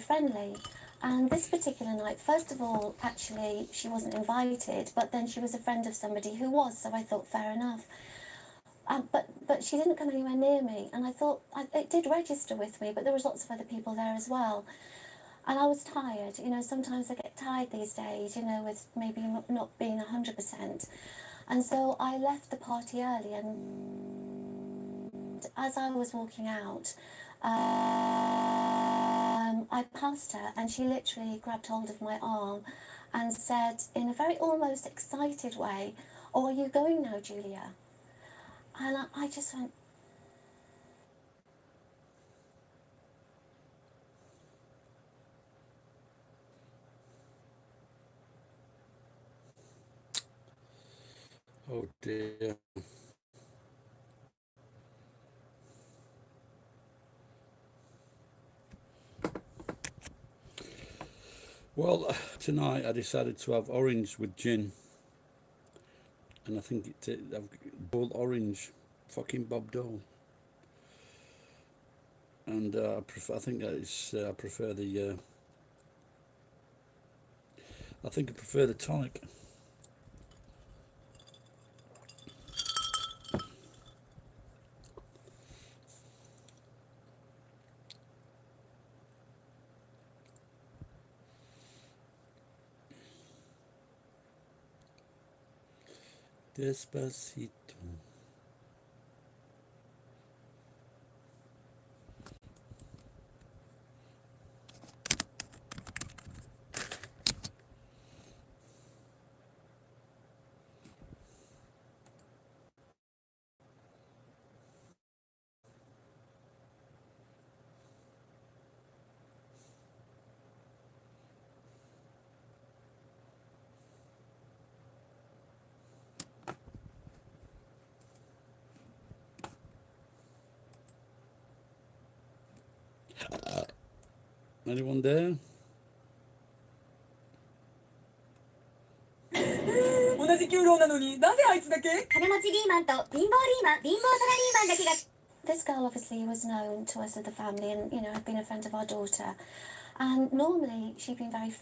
friendly. And this particular night, first of all, actually, she wasn't invited, but then she was a friend of somebody who was, so I thought, fair enough. But she didn't come anywhere near me, and I thought, it did register with me, but there was lots of other people there as well. And I was tired, you know, sometimes I get tired these days, you know, with maybe not being 100%. And so I left the party early, and as I was walking out, I passed her, and she literally grabbed hold of my arm and said in a very almost excited way, "Oh, are you going now, Julia?" And I just went, Oh dear. Well, tonight I decided to have orange with gin, and I think I've boiled orange, fucking Bob Dole, and I think that is I prefer the I think I prefer the tonic. Despacito. Anyone there? 同じ給料なのになぜあいつだけ金持ちリーマンと貧乏リーマン、貧乏サラリーマンだけが this girl obviously was known to us as the family, and, you know, had been a friend of our daughter. And normally she'd been very...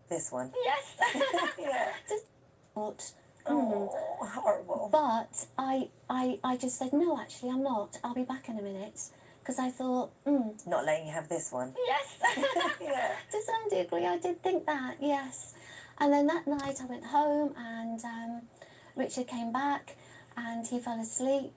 This one. Yes! Yeah. Just thought, Oh, horrible. But I just said, no, actually, I'm not. I'll be back in a minute. Because I thought, Not letting you have this one. yes. Yeah. To some degree, I did think that, yes. And then that night I went home, and Richard came back and he fell asleep.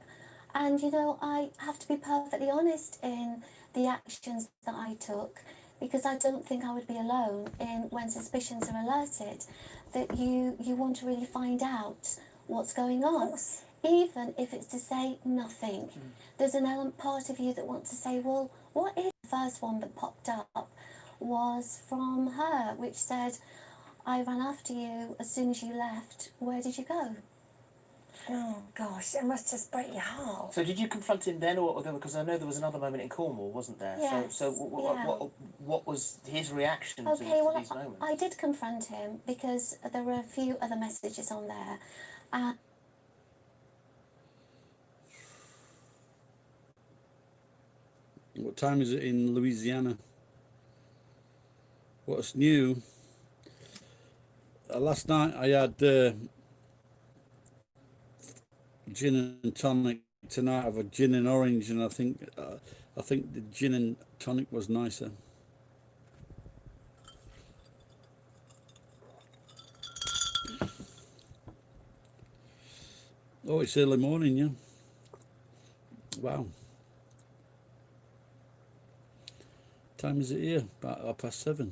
And, you know, I have to be perfectly honest in the actions that I took, because I don't think I would be alone in when suspicions are alerted, that you want to really find out what's going on. Even if it's to say nothing. There's an part of you that wants to say, well, what is the first one that popped up was from her, which said, I ran after you as soon as you left. Where did you go? Oh, gosh, it must just break your heart. So did you confront him then, or because I know there was another moment in Cornwall, wasn't there? Yes, So yeah. what was his reaction Okay, to well, these moments? I did confront him because there were a few other messages on there. What time is it in Louisiana? What's new? Last night I had gin and tonic. Tonight I've had gin and orange, and I think the gin and tonic was nicer. Oh, it's early morning, yeah. Wow. Time is it here? About 7:30.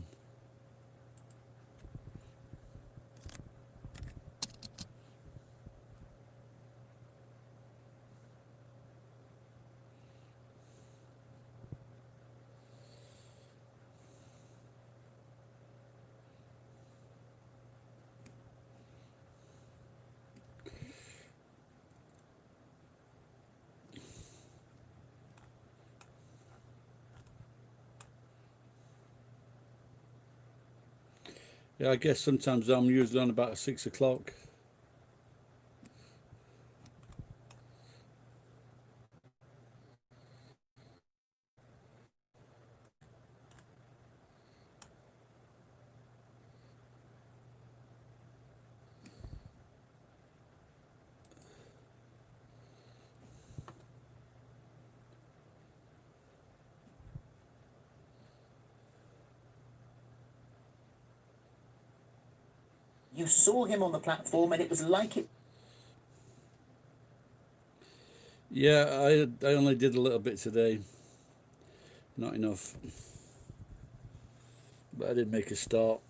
Yeah, I guess sometimes I'm usually on about 6 o'clock. You saw him on the platform and it was like it. Yeah, I only did a little bit today. Not enough. But I did make a start.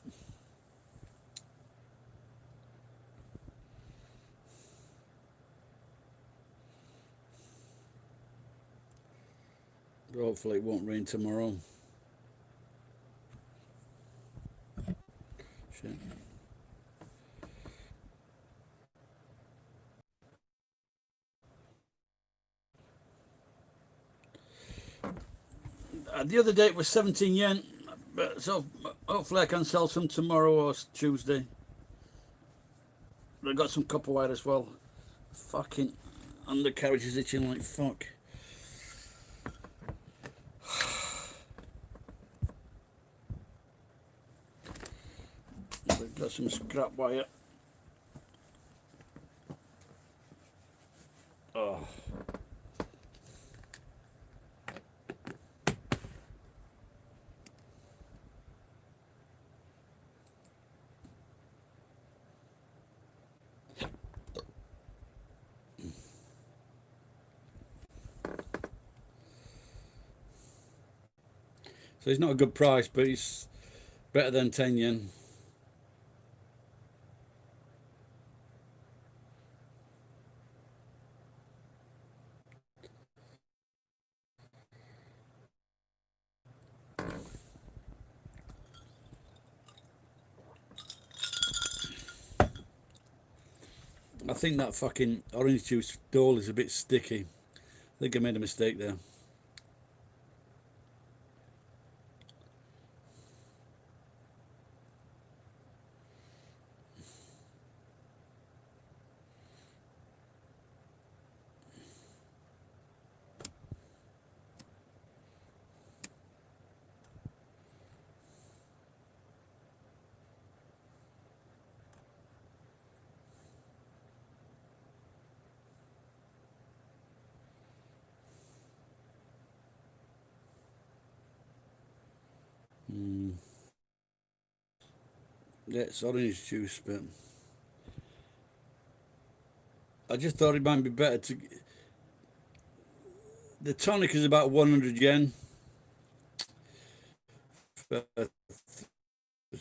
But hopefully it won't rain tomorrow. Shit. The other day it was 17 yen, but so hopefully I can sell some tomorrow or Tuesday. I got some copper wire as well. Fucking undercarriage is itching like fuck. Got some scrap wire. Oh. So it's not a good price, but it's better than 10 yen. I think that fucking orange juice dole is a bit sticky. I think I made a mistake there. Yeah, it's orange juice, but I just thought it might be better to. The tonic is about 100 yen. But I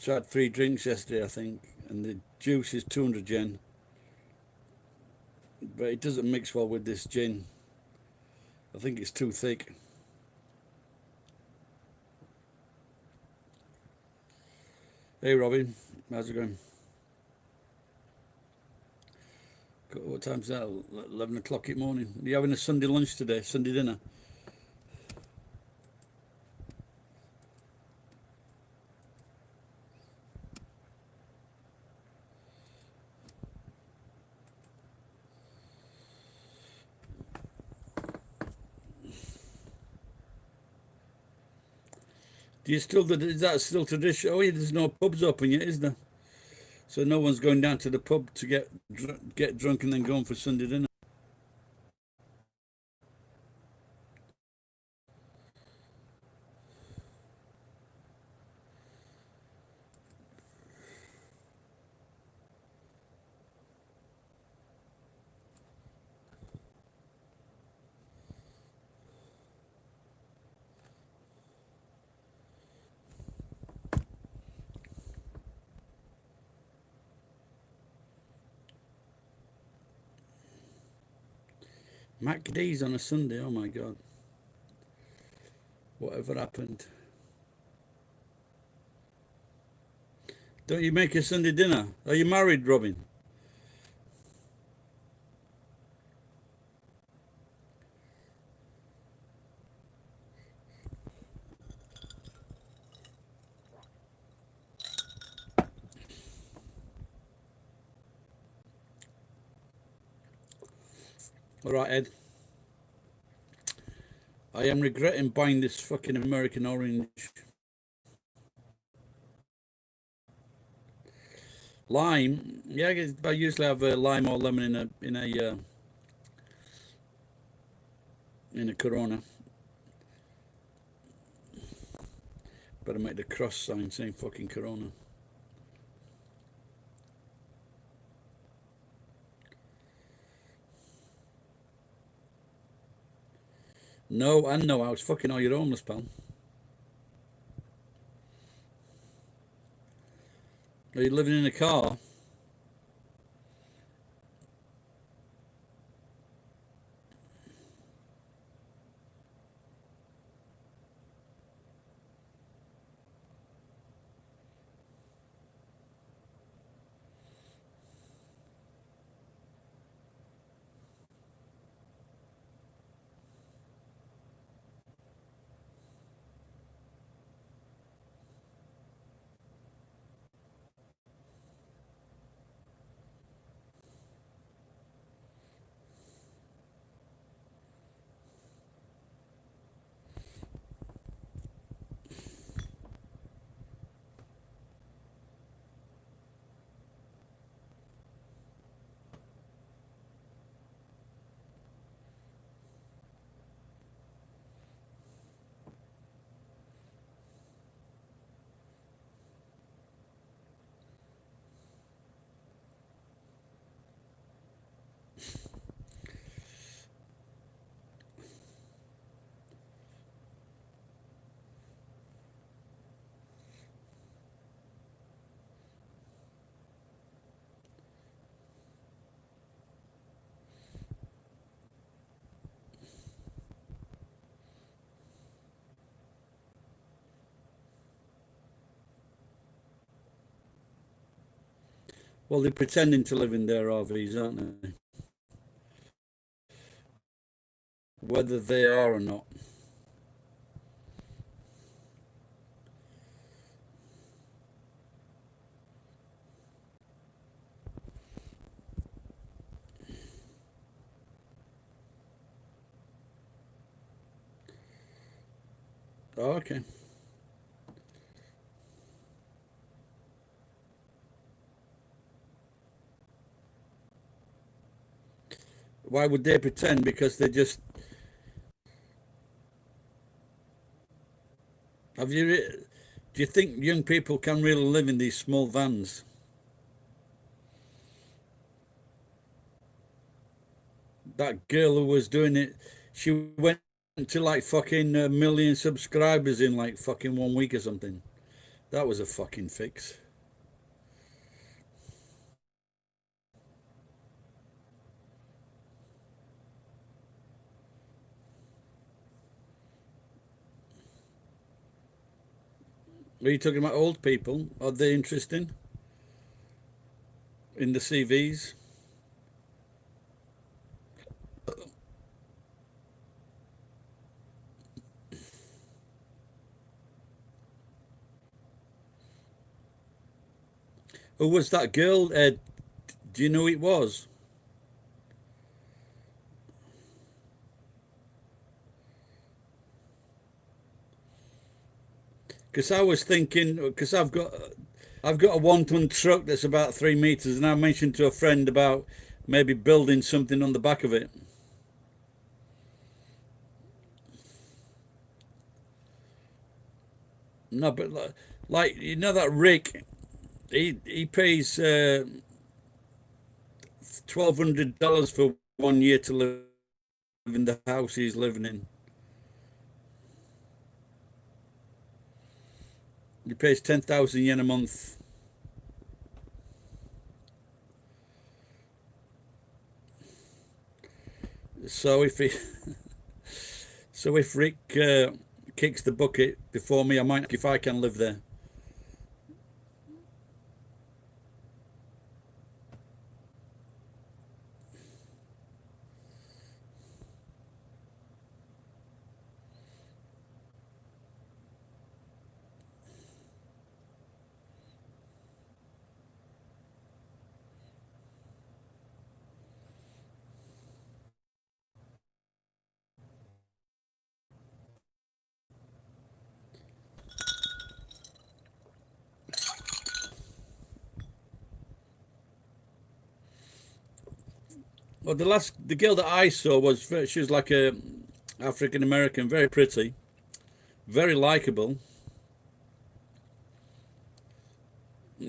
had 3 drinks yesterday, I think, and the juice is 200 yen. But it doesn't mix well with this gin. I think it's too thick. Hey Robin, how's it going? What time's that? 11 o'clock in the morning. Are you having a Sunday lunch today? Sunday dinner? Do you still, is that still tradition? Oh yeah, there's no pubs open yet, is there? So no one's going down to the pub to get drunk and then going for Sunday dinner. MacD's on a Sunday, oh my God. Whatever happened? Don't you make a Sunday dinner? Are you married, Robin? All right, Ed. I am regretting buying this fucking American orange. Lime, yeah, I usually have lime or lemon in a Corona. Better make the cross sign saying fucking Corona. No, I know. I was fucking all your homeless, pal. Are you living in a car? Well, they're pretending to live in their RVs, aren't they? Whether they are or not. Oh, okay. Why would they pretend? Because they just... Have you... Do you think young people can really live in these small vans? That girl who was doing it, she went to like fucking a million subscribers in like fucking 1 week or something. That was a fucking fix. Are you talking about old people? Are they interesting in the CVs? Who was that girl? Do you know who it was? Because I was thinking, because I've got a 1 ton truck that's about 3 meters, and I mentioned to a friend about maybe building something on the back of it. No, but like you know that Rick, he pays $1,200 for 1 year to live in the house he's living in. He pays 10,000 yen a month. So if Rick kicks the bucket before me, I might if I can live there. Well, the girl that I saw she was like a African American, very pretty, very likable.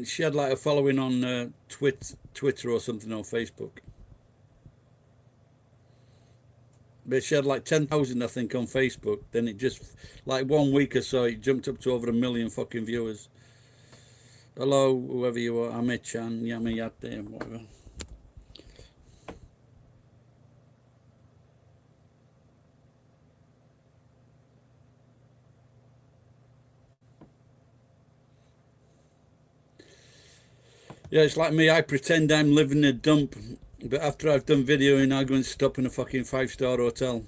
She had like a following on Twitter or something on Facebook. But she had like 10,000, I think, on Facebook. Then it just, like 1 week or so, it jumped up to over 1 million fucking viewers. Hello, whoever you are, Amit-chan, Yamayate, whatever. Yeah, it's like me. I pretend I'm living in a dump, but after I've done videoing, I go and stop in a fucking 5-star hotel.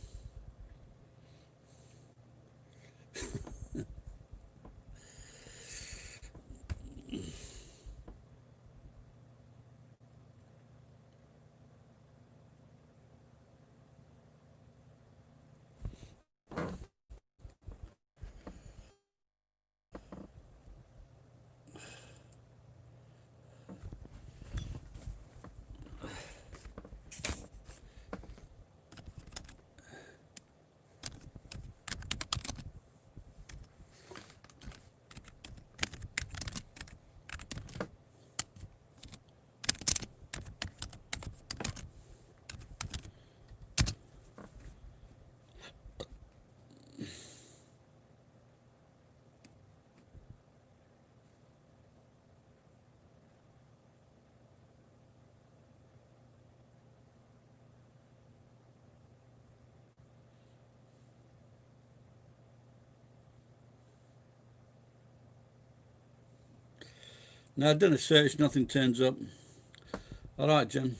Now, I've done a search, nothing turns up. All right, Jen.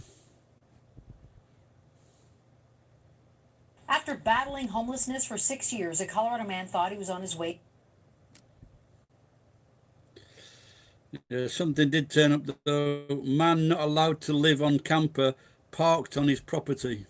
After battling homelessness for 6 years, a Colorado man thought he was on his way. Something did turn up, though. Man not allowed to live on camper parked on his property.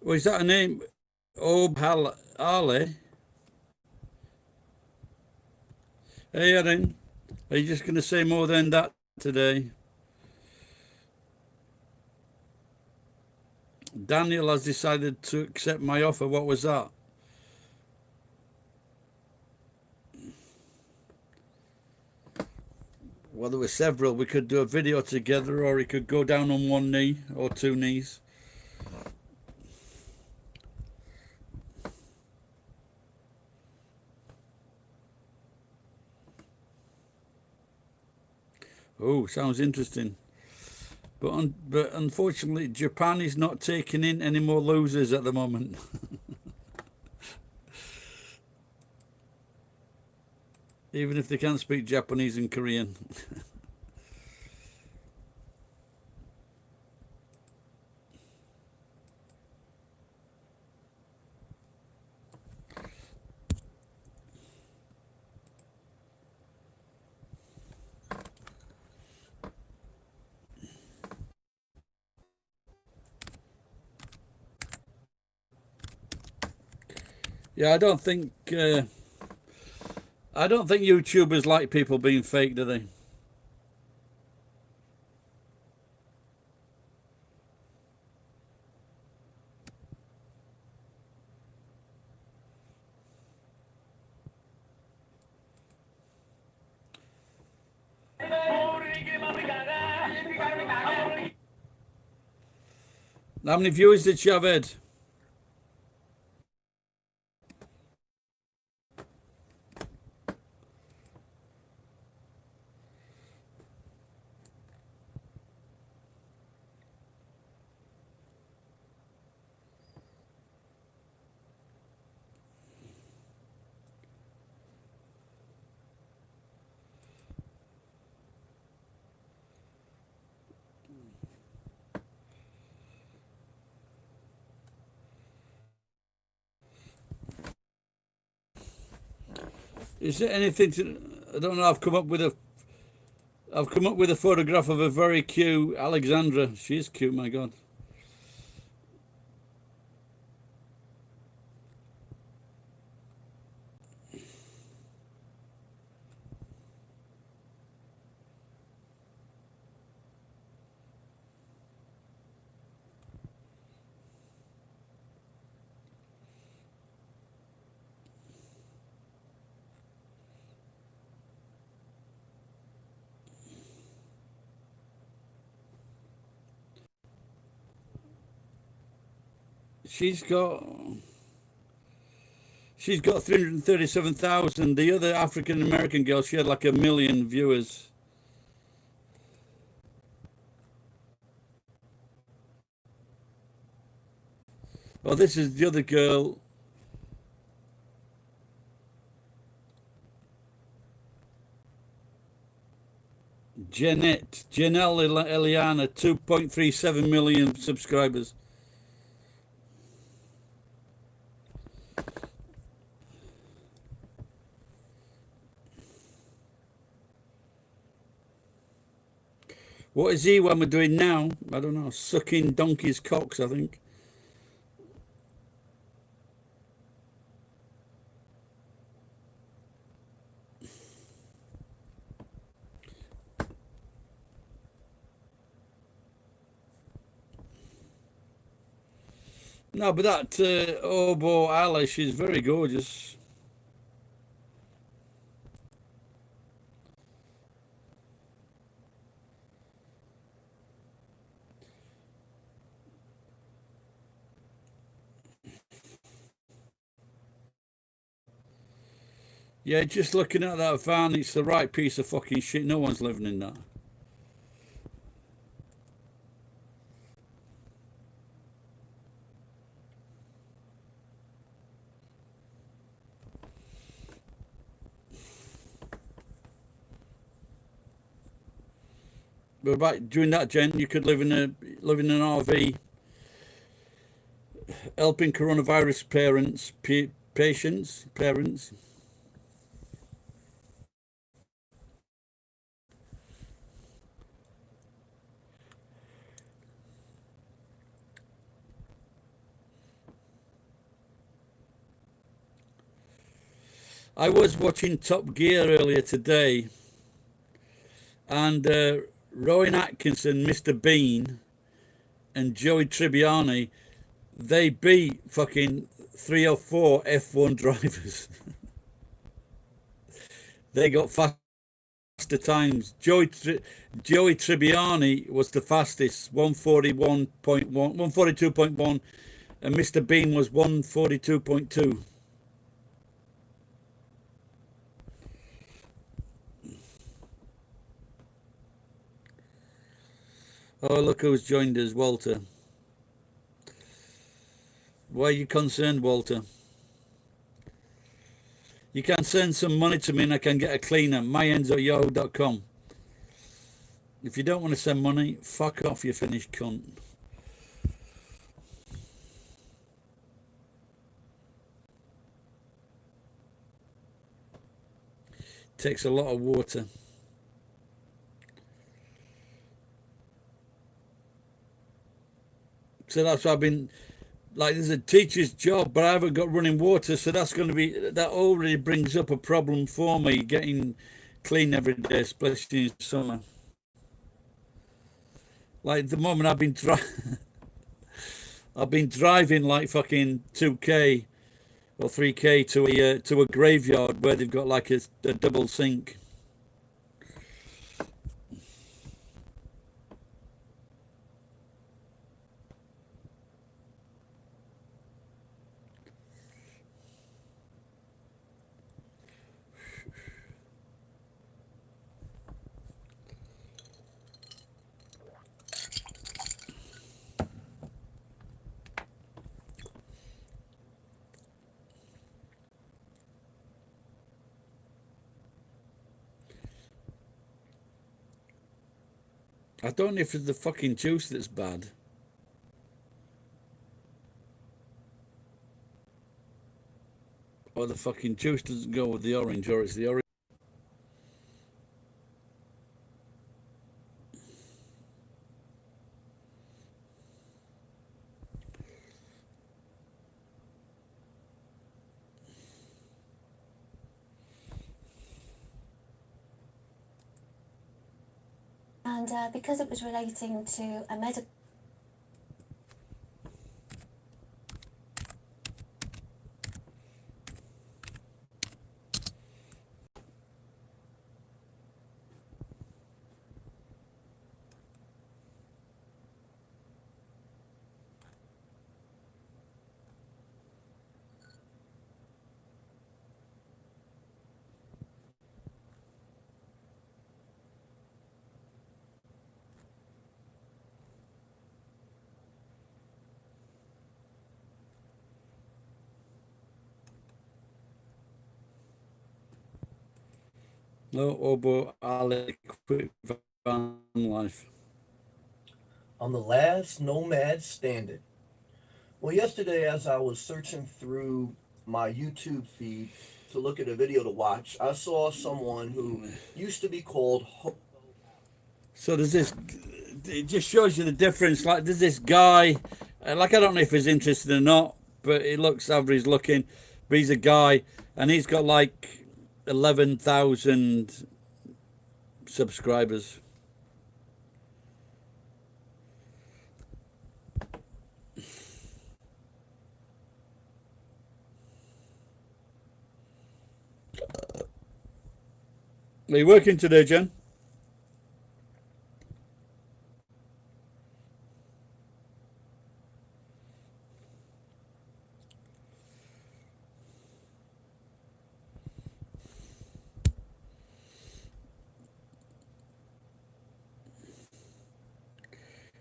Was that a name? Ali? Hey, Erin. Are you just going to say more than that today? Daniel has decided to accept my offer. What was that? Well, there were several. We could do a video together, or he could go down on one knee or two knees. Oh, sounds interesting. But unfortunately, Japan is not taking in any more losers at the moment. Even if they can't speak Japanese and Korean. Yeah, I don't think YouTubers like people being fake, do they? How many viewers did she have, Ed? Is there anything to... I don't know. I've come up with a photograph of a very cute Alexandra. She's cute, my God. She's got 337,000. The other African American girl, she had like 1 million viewers. Oh, this is the other girl. Janelle Eliana, 2.37 million subscribers. What is Ewan doing now? I don't know. Sucking donkeys' cocks, I think. No, but that Obo Alice is very gorgeous. Yeah, just looking at that van, it's the right piece of fucking shit. No one's living in that. But back during that, Jen, you could live in an RV, helping coronavirus parents. I was watching Top Gear earlier today, and Rowan Atkinson, Mr. Bean, and Joey Tribbiani, they beat fucking 3 or 4 F1 drivers. They got faster times. Joey Tribbiani was the fastest, 142.1, and Mr. Bean was 142.2. Oh, look who's joined us, Walter. Why are you concerned, Walter? You can send some money to me and I can get a cleaner. myends@yahoo.com. If you don't want to send money, fuck off, you finished cunt. Takes a lot of water. So that's why I've been like, there's a teacher's job, but I haven't got running water, so that already brings up a problem for me getting clean every day, especially in summer. Like the moment I've been driving like fucking 2k or 3k to a graveyard where they've got like a double sink. I don't know if it's the fucking juice that's bad. Or the fucking juice doesn't go with the orange, or it's the orange. and because it was relating to a medical. No, Obo Ali quit van life. I'm the last nomad standing. Well, yesterday, as I was searching through my YouTube feed to look at a video to watch, I saw someone who used to be called So there's this. It just shows you the difference. Like there's this guy. Like I don't know if he's interested or not, but he looks average looking. But he's a guy, and he's got like 11,000 subscribers. Are you working today, Jen?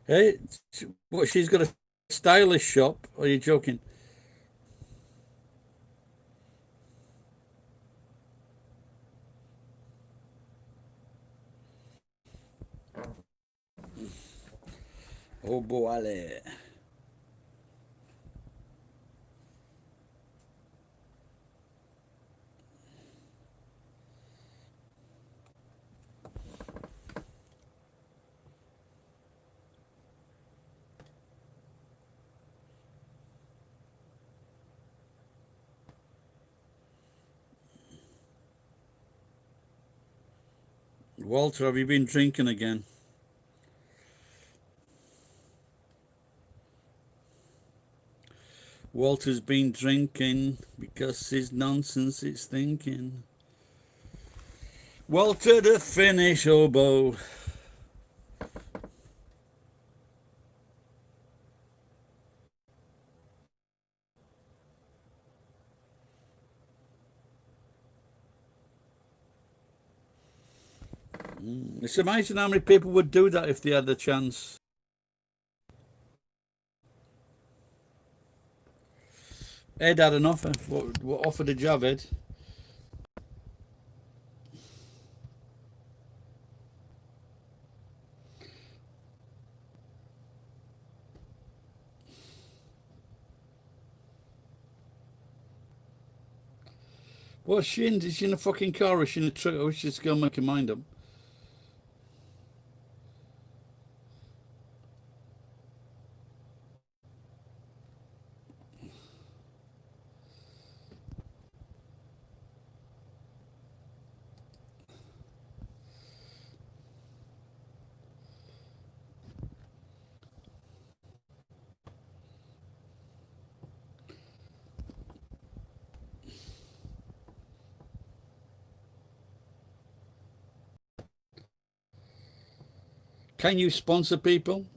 Hey, what? She's got a stylish shop? Or are you joking? Oh boy, Ali. Walter, have you been drinking again? Walter's been drinking because his nonsense is thinking. Walter the Finnish hobo. It's amazing how many people would do that if they had the chance. Ed had an offer. What offer did you have, Ed? What's she in? Is she in a fucking car or is she in a truck? Or is she just going to make her mind up? Can you sponsor people?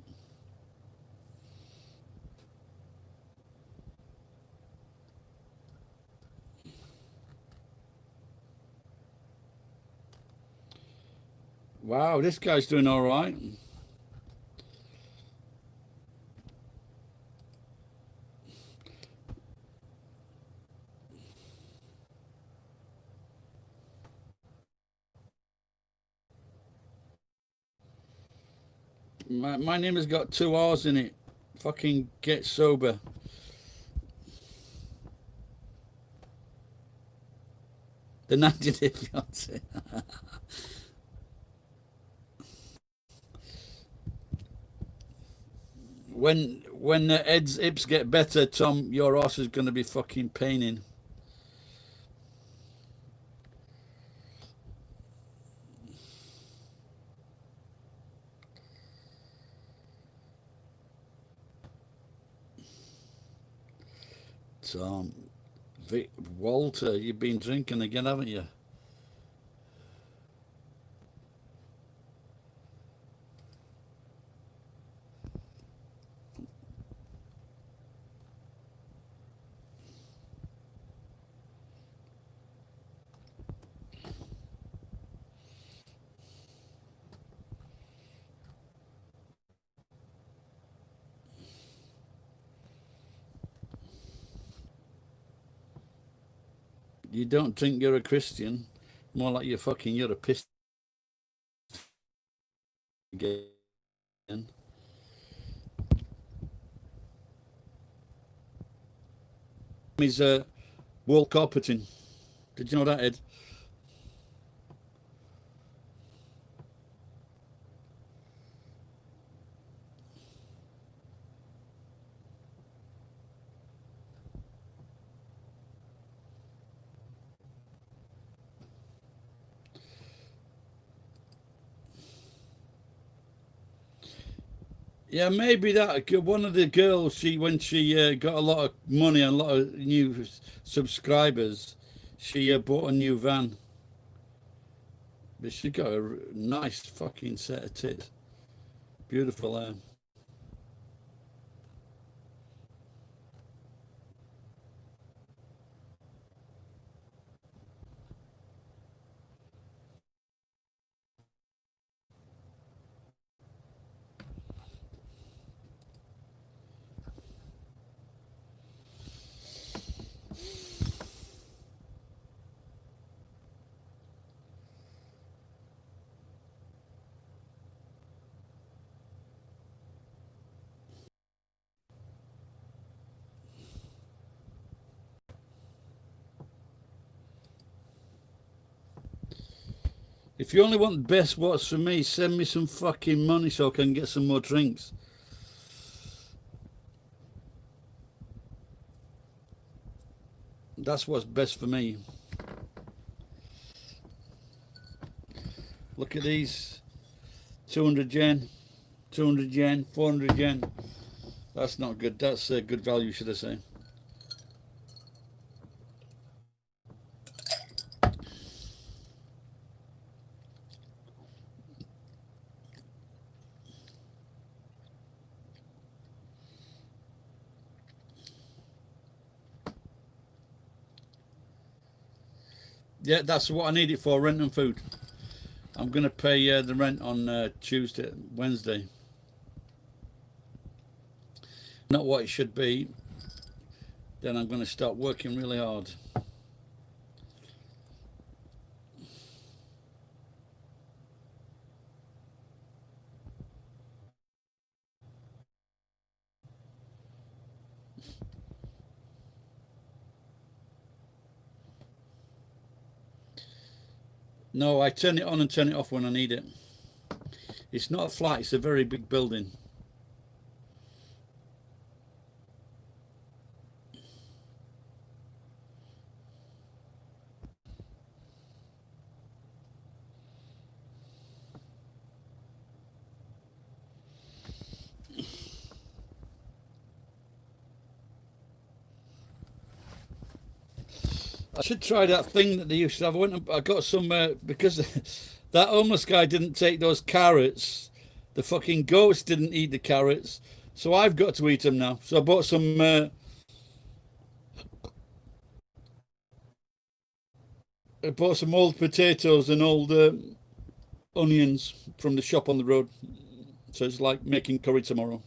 Wow, this guy's doing all right. My name has got 2 R's in it. Fucking get sober. The 90-day fiance. When Ed's hips get better, Tom, your horse is going to be fucking paining. So, Walter, you've been drinking again, haven't you? You don't drink, you're a Christian. More like you're a piss again. He's World Corporating. Did you know that, Ed? Yeah, maybe that one of the girls. When she got a lot of money and a lot of new subscribers, she bought a new van. But she got a nice fucking set of tits. Beautiful hair. If you only want the best what's for me, send me some fucking money so I can get some more drinks. That's what's best for me. Look at these. 200 yen, 200 yen, 400 yen. That's not good. That's good value, should I say. Yeah, that's what I need it for, rent and food. I'm going to pay the rent on Wednesday. Not what it should be. Then I'm going to start working really hard. No, I turn it on and turn it off when I need it. It's not a flat, it's a very big building. I should try that thing that they used to have. I got some, because that homeless guy didn't take those carrots. The fucking goats didn't eat the carrots. So I've got to eat them now. So I bought some old potatoes and old onions from the shop on the road. So it's like making curry tomorrow.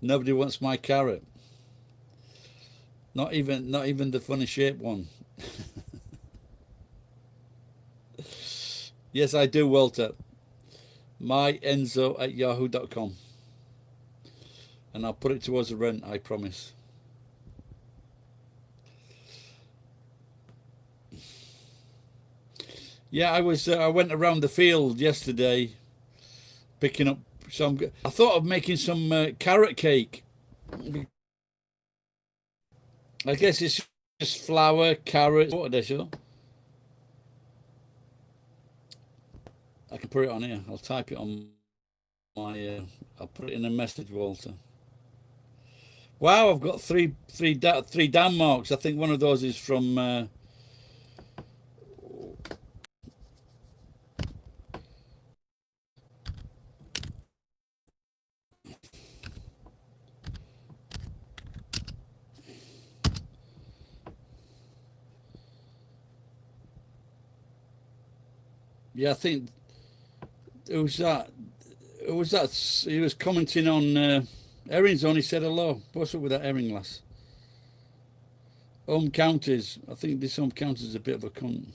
Nobody wants my carrot. Not even the funny shaped one. Yes, I do, Walter. MyEnzo@yahoo.com. And I'll put it towards the rent, I promise. Yeah, I went around the field yesterday picking up some. I thought of making some carrot cake. I guess it's just flour, carrots, water. Sure. I can put it on here. I'll type it on my. I'll put it in a message, Walter. Wow, I've got three down marks. I think one of those is from. Yeah, I think it was that. It was that. He was commenting on. Erin's only said hello. What's up with that Erin lass? Home counties. I think this home counties is a bit of a cunt.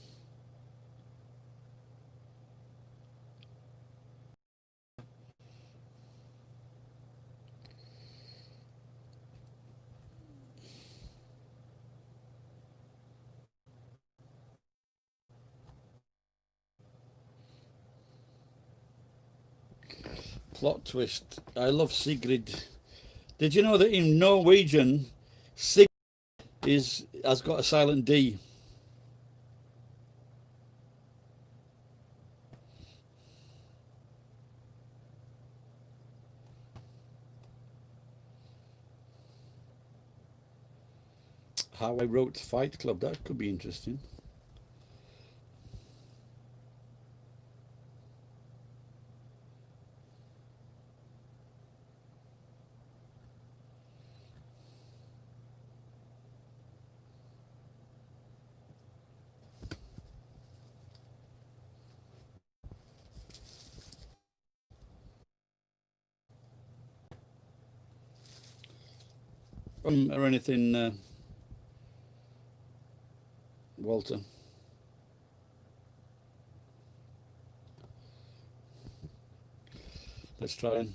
Plot twist. I love Sigrid. Did you know that in Norwegian, Sigrid has got a silent D? How I wrote Fight Club. That could be interesting. Or anything, Walter? Let's try and.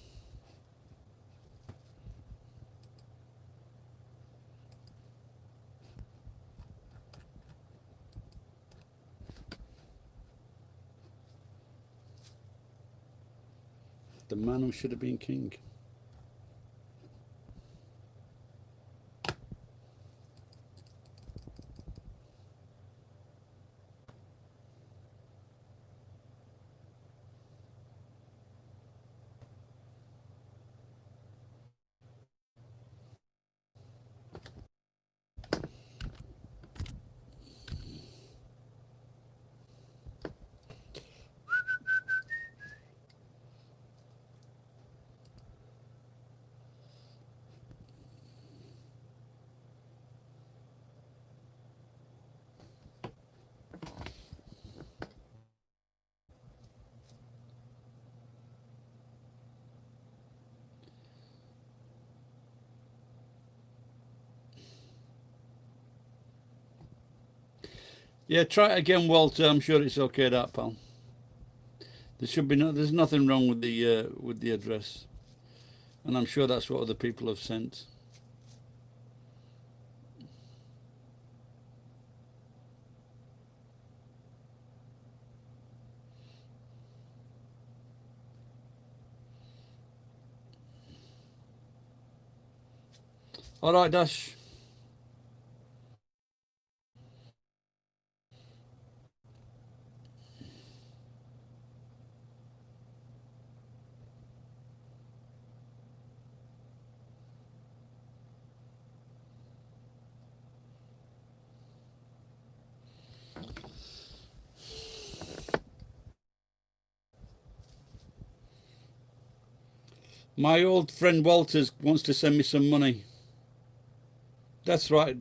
The man who should have been king. Yeah, try it again, Walter. I'm sure it's okay, that pal. There should be no. There's nothing wrong with the address, and I'm sure that's what other people have sent. All right, Dash. My old friend Walters wants to send me some money. That's right.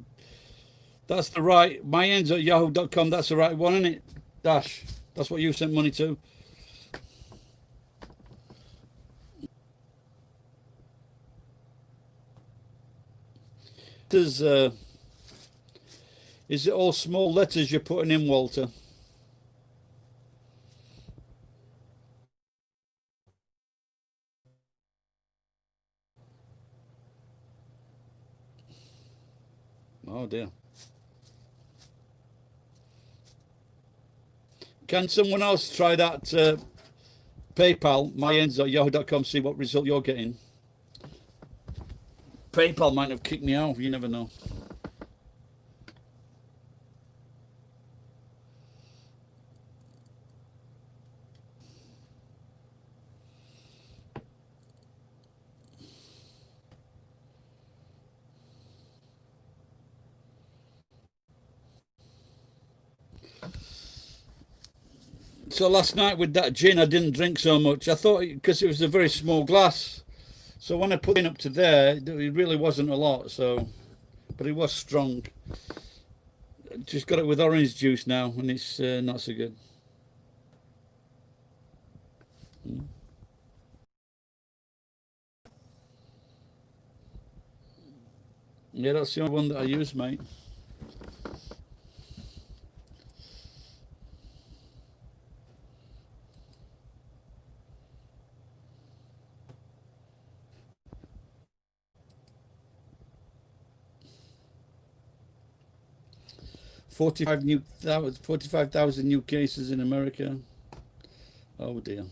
That's the right. My ends at yahoo.com. That's the right one, isn't it? Dash. That's what you sent money to. Is it all small letters you're putting in, Walter? Oh dear. Can someone else try that PayPal, myends@yahoo.com, see what result you're getting? PayPal might have kicked me out. You never know. So last night with that gin, I didn't drink so much. I thought because it was a very small glass. So when I put it up to there, it really wasn't a lot. So, but it was strong. Just got it with orange juice now, and it's not so good. Yeah, that's the only one that I use, mate. Forty-five 45,000 new cases in America. Oh dear.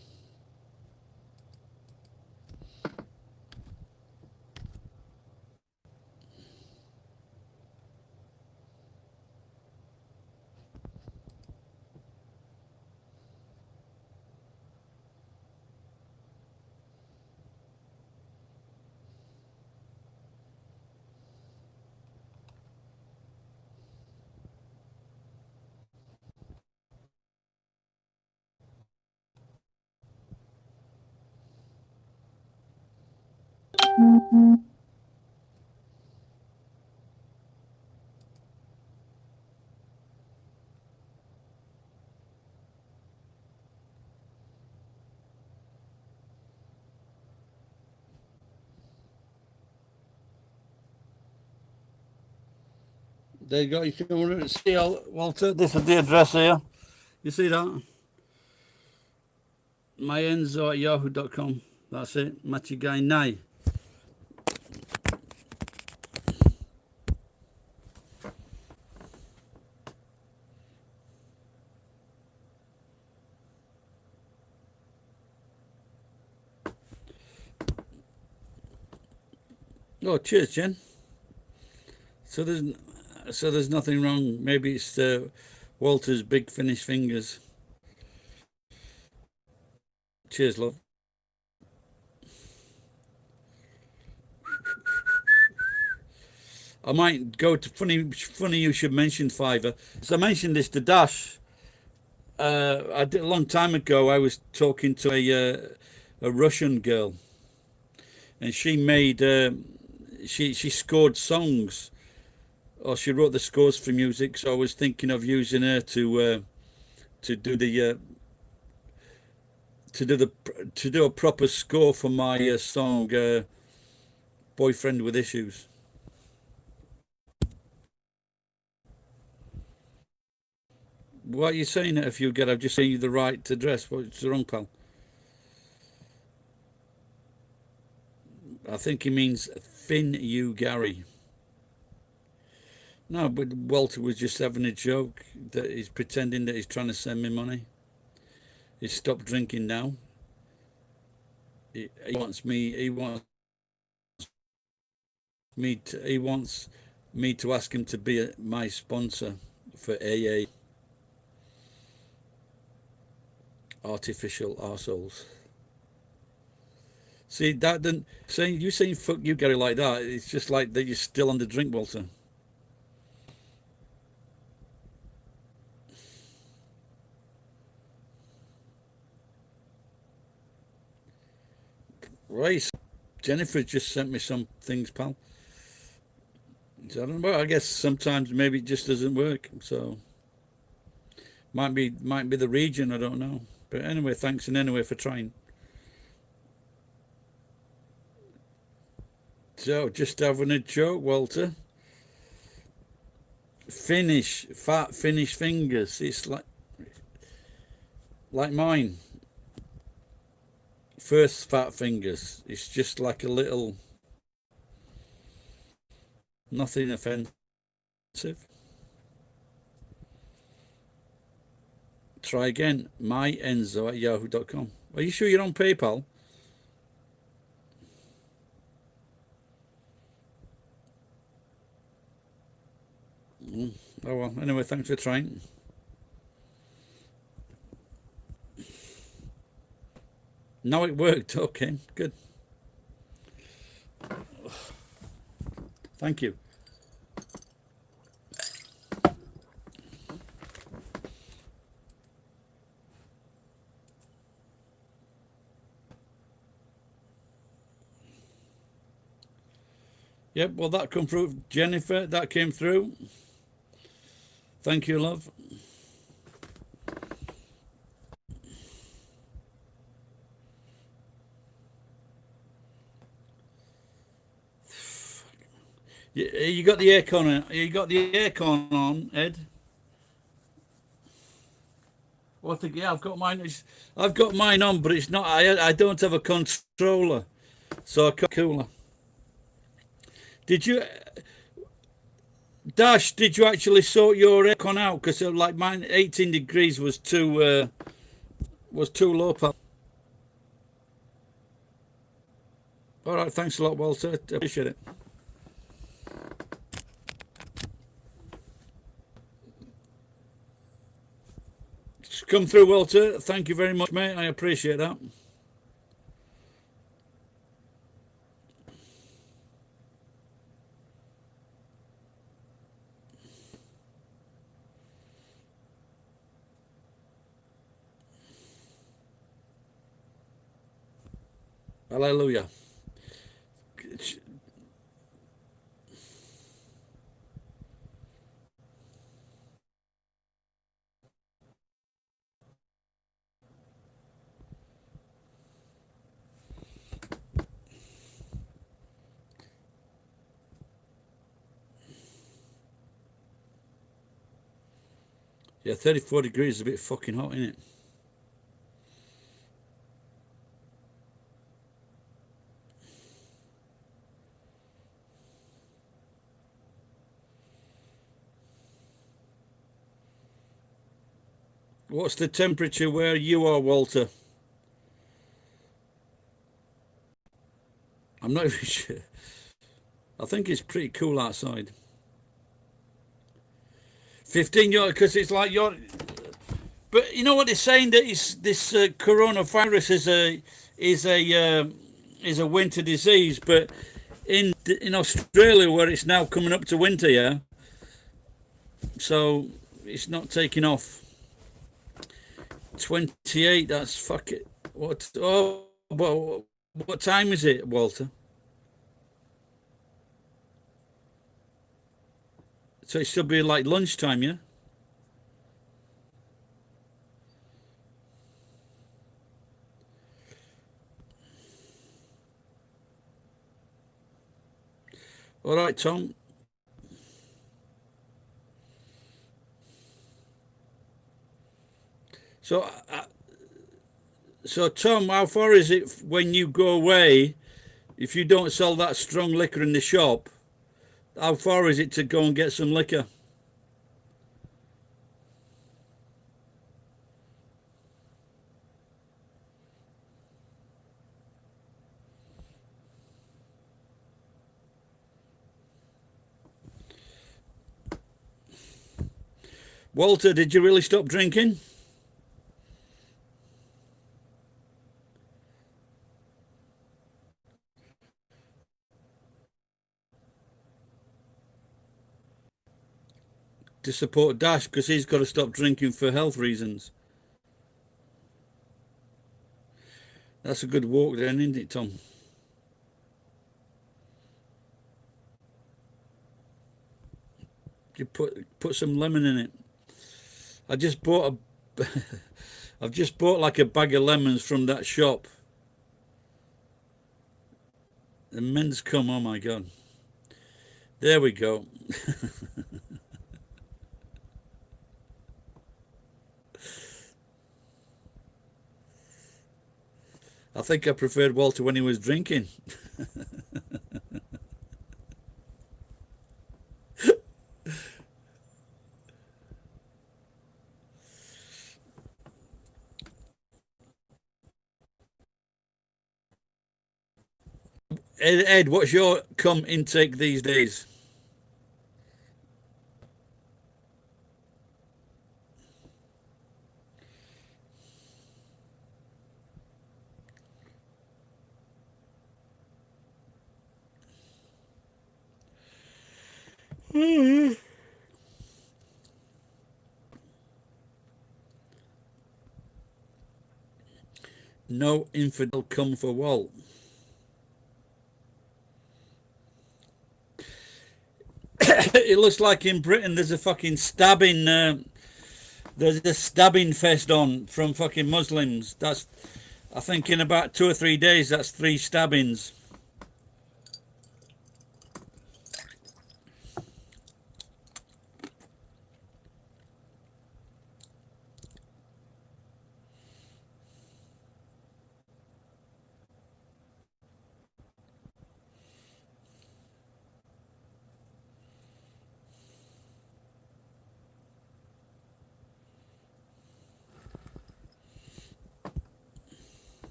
There you go. You can see, Walter. This is the address here. You see that? Myenzo@yahoo.com. That's it. Machigai Nai. Oh, cheers, Jen. So there's nothing wrong. Maybe it's Walter's big finished fingers. Cheers, love. I might go to funny you should mention Fiverr. So I mentioned this to Dash. I did a long time ago. I was talking to a Russian girl, and she made she scored songs, or she wrote the scores for music. So I was thinking of using her to do the to do a proper score for my song "Boyfriend with Issues." What are you saying if you get? I've just seen you the right address. What's wrong, pal? I think he means Finn you Gary. No, but Walter was just having a joke that he's pretending that he's trying to send me money. He's stopped drinking now. He wants me. He wants me to ask him to be my sponsor for AA. Artificial arseholes. See that? Then saying you saying "fuck you, Gary" like that, it's just like that you're still on the drink, Walter. Right, Jennifer just sent me some things, pal. So I don't know. I guess sometimes maybe it just doesn't work. So might be the region. I don't know. But anyway, thanks and anyway for trying. So just having a joke, Walter. Fat Finnish fingers. It's like mine. First fat fingers. It's just like a little, nothing offensive. try again. MyEnzo@yahoo.com. Are you sure you're on PayPal? Oh well, anyway, thanks for trying. Now it worked. Okay, good. Thank you. Yep, well, that come through. Jennifer, that came through. Thank you, love. You got the aircon on. You got the aircon on, Ed. What? Yeah, I've got mine. I've got mine on, but it's not. I don't have a controller, so I can't cooler. Did you, Dash? Did you actually sort your aircon out? Because like mine, 18 degrees was too low power. All right, thanks a lot, Walter. I appreciate it. It's come through, Walter. Thank you very much, mate. I appreciate that. Hallelujah. Yeah, 34 degrees is a bit fucking hot, isn't it? What's the temperature where you are, Walter? I'm not even sure. I think it's pretty cool outside. 15 yards, because it's like you're. But you know what they're saying, that this coronavirus is a winter disease. But in Australia, where it's now coming up to winter, yeah, so it's not taking off. 28. That's fuck it. What? Oh, well, what time is it, Walter? So it should be like lunchtime, yeah? All right, Tom. So, Tom, how far is it when you go away? If you don't sell that strong liquor in the shop, how far is it to go and get some liquor? Walter, did you really stop drinking? To support Dash, because he's got to stop drinking for health reasons. That's a good walk then, isn't it, Tom? You put some lemon in it. I just bought a I've just bought like a bag of lemons from that shop. The men's come, oh my god. There we go. I think I preferred Walter when he was drinking. Ed, what's your cum intake these days? No infidel cum for Walt. It looks like in Britain there's a fucking stabbing. There's a stabbing fest on from fucking Muslims. That's, I think, in about 2 or 3 days. That's 3 stabbings.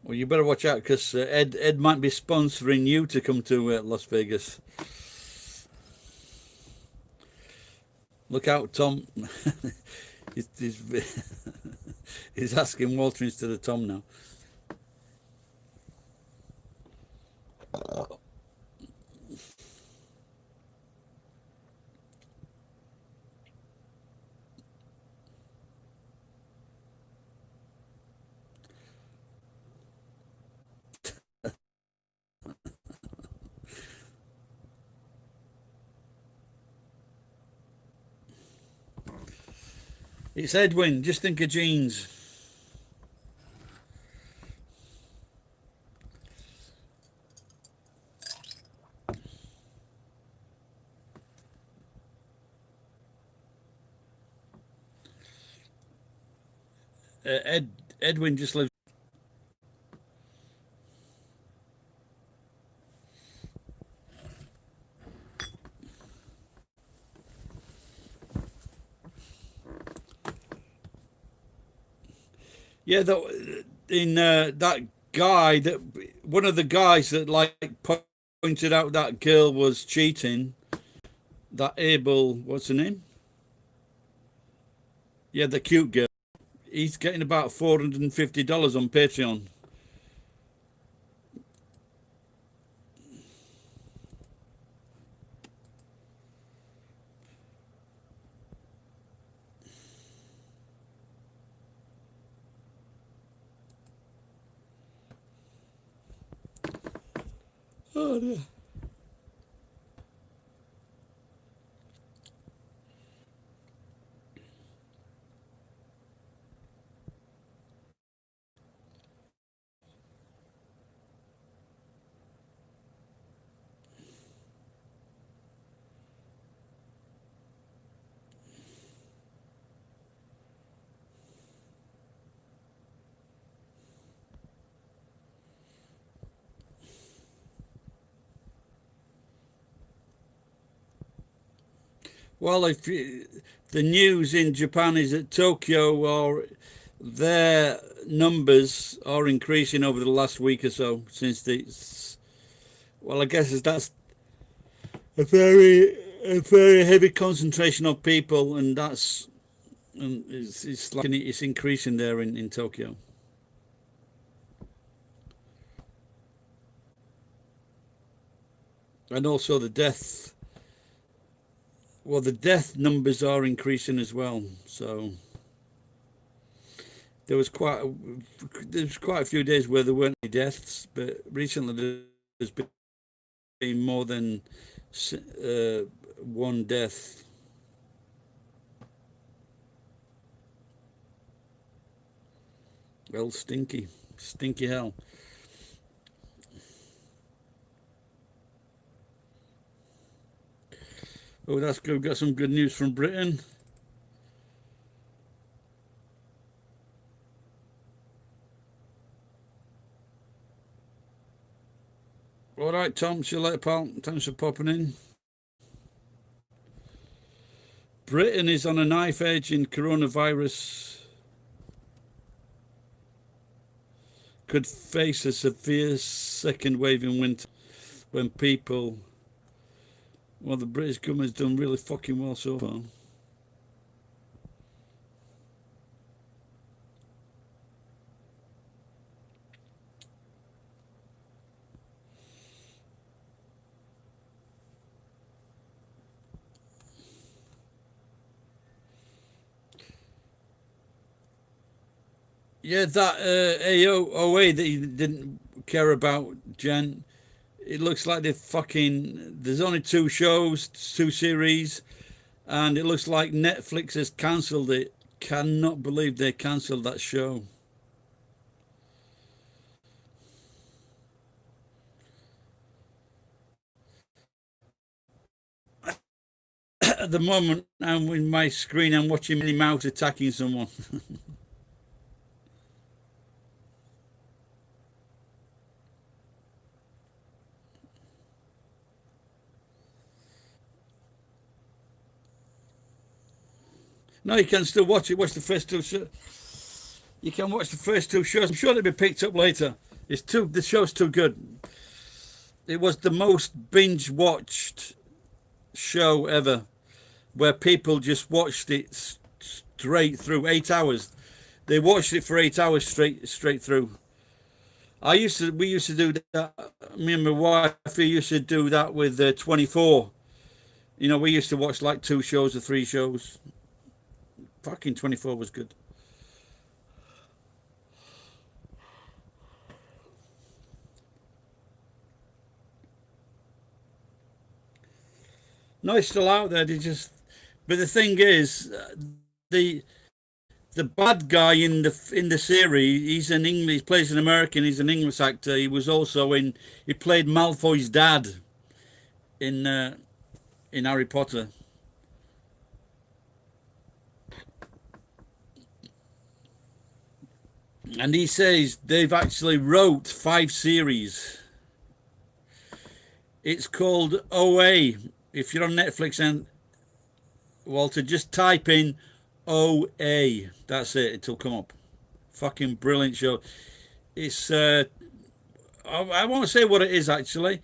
Well, you better watch out because Ed might be sponsoring you to come to Las Vegas. Look out, Tom. he's, he's asking Walter instead of Tom now. It's Edwin. Just think of jeans. Edwin just lives. Yeah, that guy, that one of the guys that like pointed out that girl was cheating. That Abel, what's her name? Yeah, the cute girl. He's getting about $450 on Patreon. Oh dear. Well, if the news in Japan is that Tokyo, or their numbers are increasing over the last week or so since the. Well, I guess that's a very heavy concentration of people, and it's like it's increasing there in Tokyo. And also the death. Well, the death numbers are increasing as well. So there's quite a few days where there weren't any deaths, but recently there's been more than one death. Well, stinky hell. Oh, that's good. We've got some good news from Britain. All right, Tom. See you later, pal. Thanks for popping in. Britain is on a knife edge in coronavirus. Could face a severe second wave in winter when people... Well, the British government's done really fucking well so far. Yeah, that AOA that you didn't care about, Jen. It looks like they've fucking... There's only 2 shows, 2 series, and it looks like Netflix has cancelled it. Cannot believe they cancelled that show. At the moment, I'm in my screen, I'm watching Minnie Mouse attacking someone. No, you can still watch it. Watch the first 2 shows. You can watch the first 2 shows. I'm sure they'll be picked up later. The show's too good. It was the most binge watched show ever, where people just watched it straight through 8 hours. They watched it for 8 hours straight through. We used to do that. Me and my wife, we used to do that with 24. You know, we used to watch like 2 shows or 3 shows. Fucking 24 was good. No, it's still out there. But the thing is, the bad guy in the series, he's an English. He plays an American. He's an English actor. He was also he played Malfoy's dad in Harry Potter. And he says they've actually wrote 5 series. It's called OA. If you're on Netflix, and Walter, just type in OA. That's it. It'll come up. Fucking brilliant show. It's I won't say what it is actually,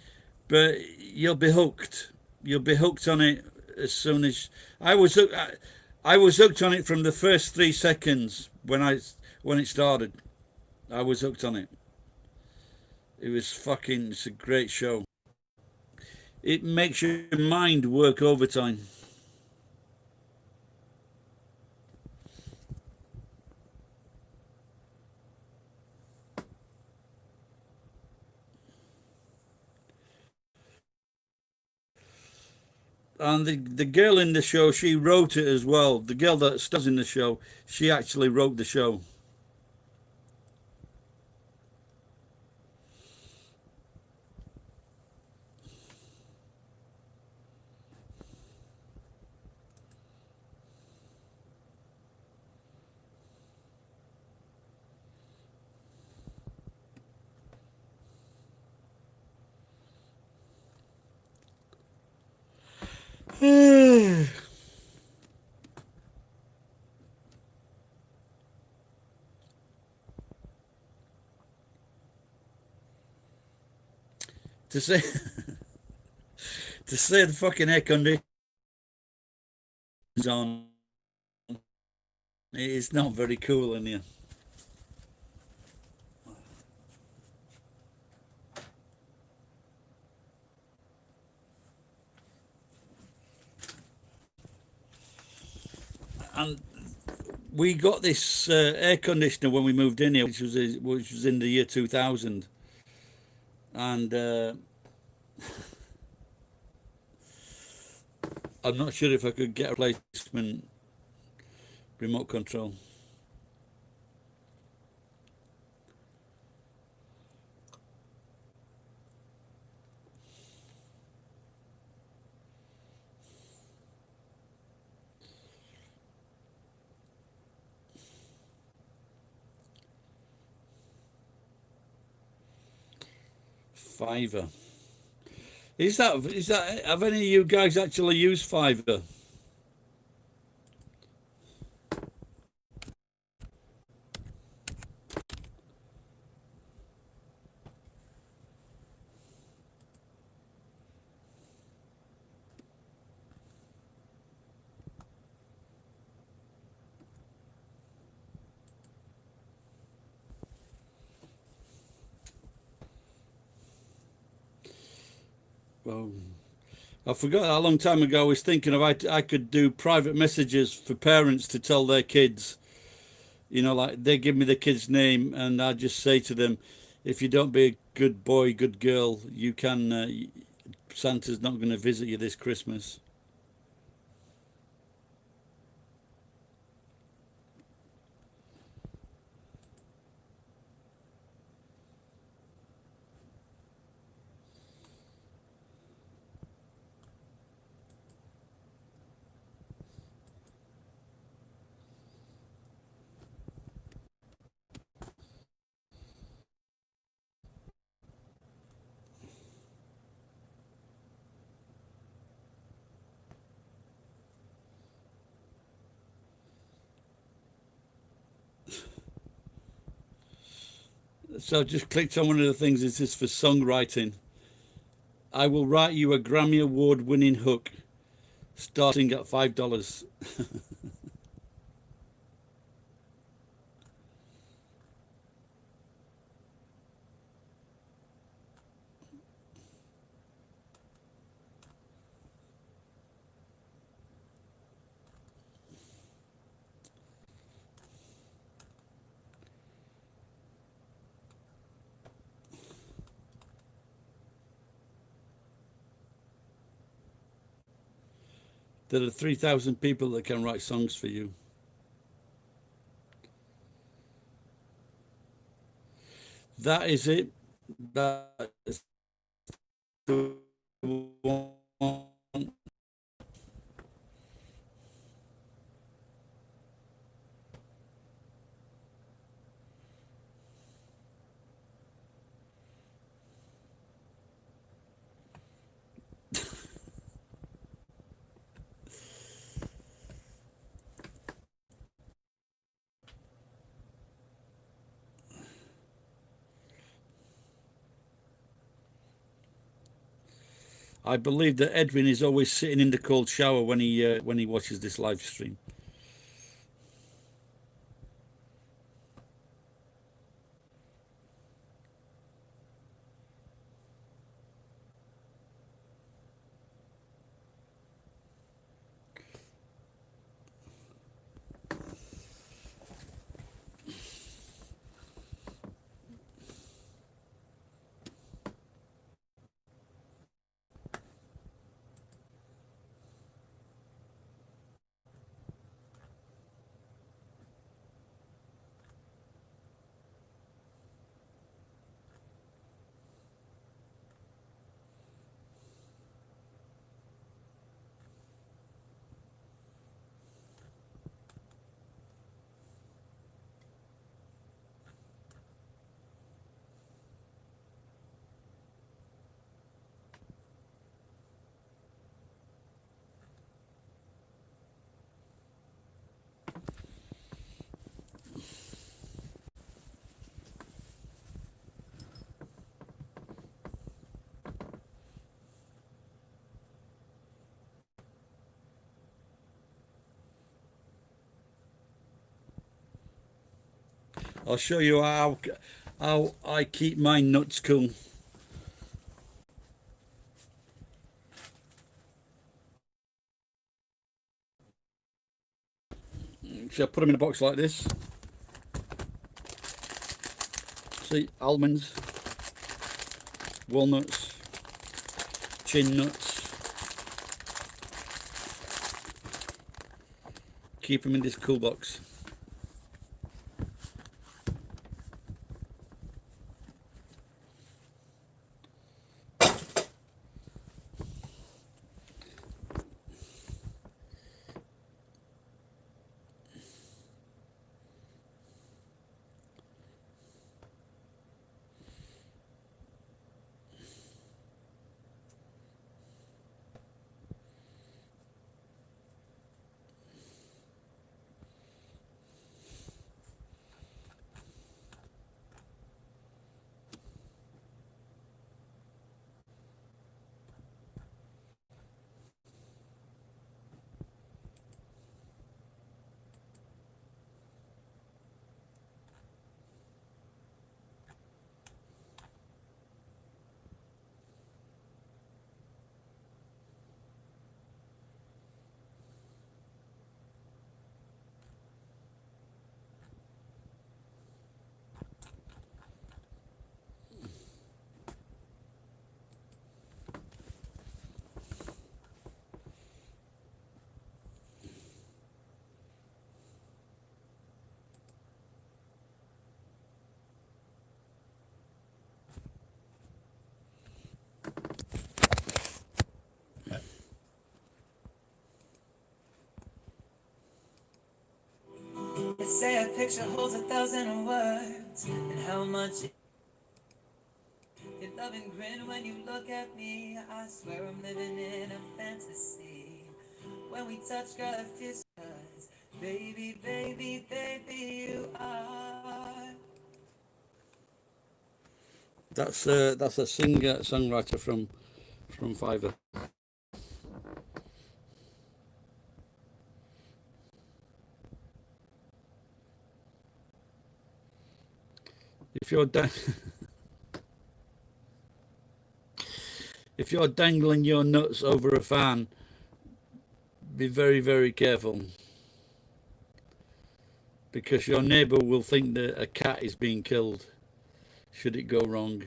but you'll be hooked. You'll be hooked on it as soon as I was hooked on it from the first 3 seconds when it started. I was hooked on it. It's a great show. It makes your mind work overtime. And the girl in the show, she wrote it as well. The girl that stars in the show, she actually wrote the show. To say to say the fucking air conditioning is on, it's not very cool in here. And we got this air conditioner when we moved in here, which was in the year 2000, and I'm not sure if I could get a replacement remote control. Fiver. Is that have any of you guys actually used Fiverr? Well, I forgot a long time ago I was thinking of I could do private messages for parents to tell their kids, like they give me the kid's name and I just say to them, if you don't be a good boy, good girl, you can, Santa's not going to visit you this Christmas. So I just clicked on one of the things. This is for songwriting. I will write you a Grammy Award winning hook starting at $5. There are 3,000 people that can write songs for you. That is it. That's the one. I believe that Edwin is always sitting in the cold shower when he watches this live stream. I'll show you how I keep my nuts cool. So I put them in a box like this. See, almonds, walnuts, chin nuts. Keep them in this cool box. picture holds 1,000 words, and how much your loving grin when you look at me. I swear I'm living in a fantasy. When we touch, girl, it feels cause baby, baby, baby, you are. That's a singer songwriter from Fiverr. If you're if you're dangling your nuts over a fan, be very, very careful, because your neighbour will think that a cat is being killed should it go wrong.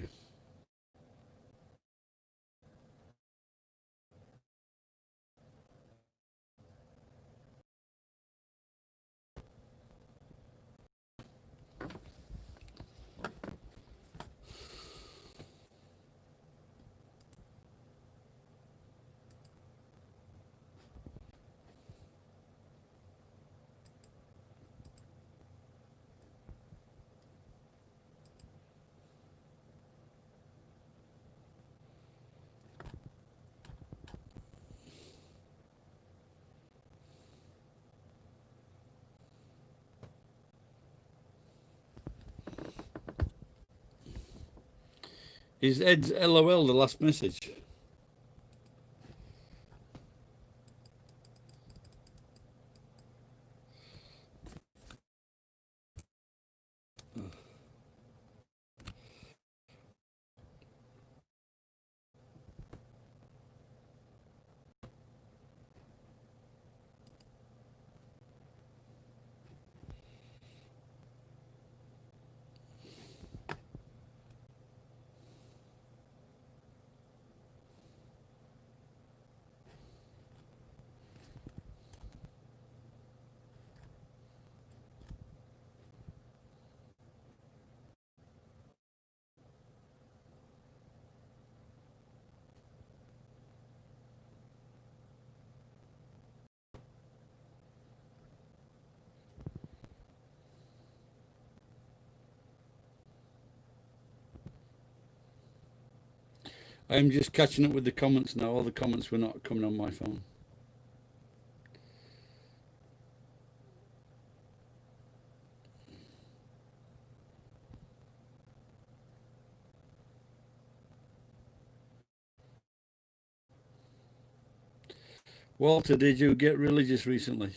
Is Ed's LOL the last message? I'm just catching up with the comments now. All the comments were not coming on my phone. Walter, did you get religious recently?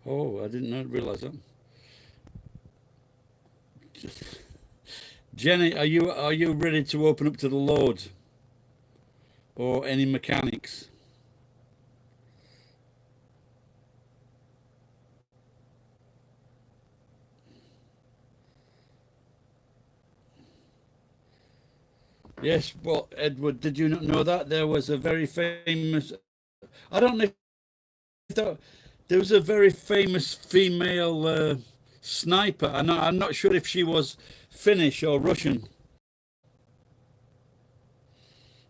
Oh, I did not realize that. Jenny, are you ready to open up to the Lord or any mechanics? Yes, well, Edward, did you not know that there was a very famous? I don't know if there was a very famous female sniper. I'm not sure if she was Finnish or Russian.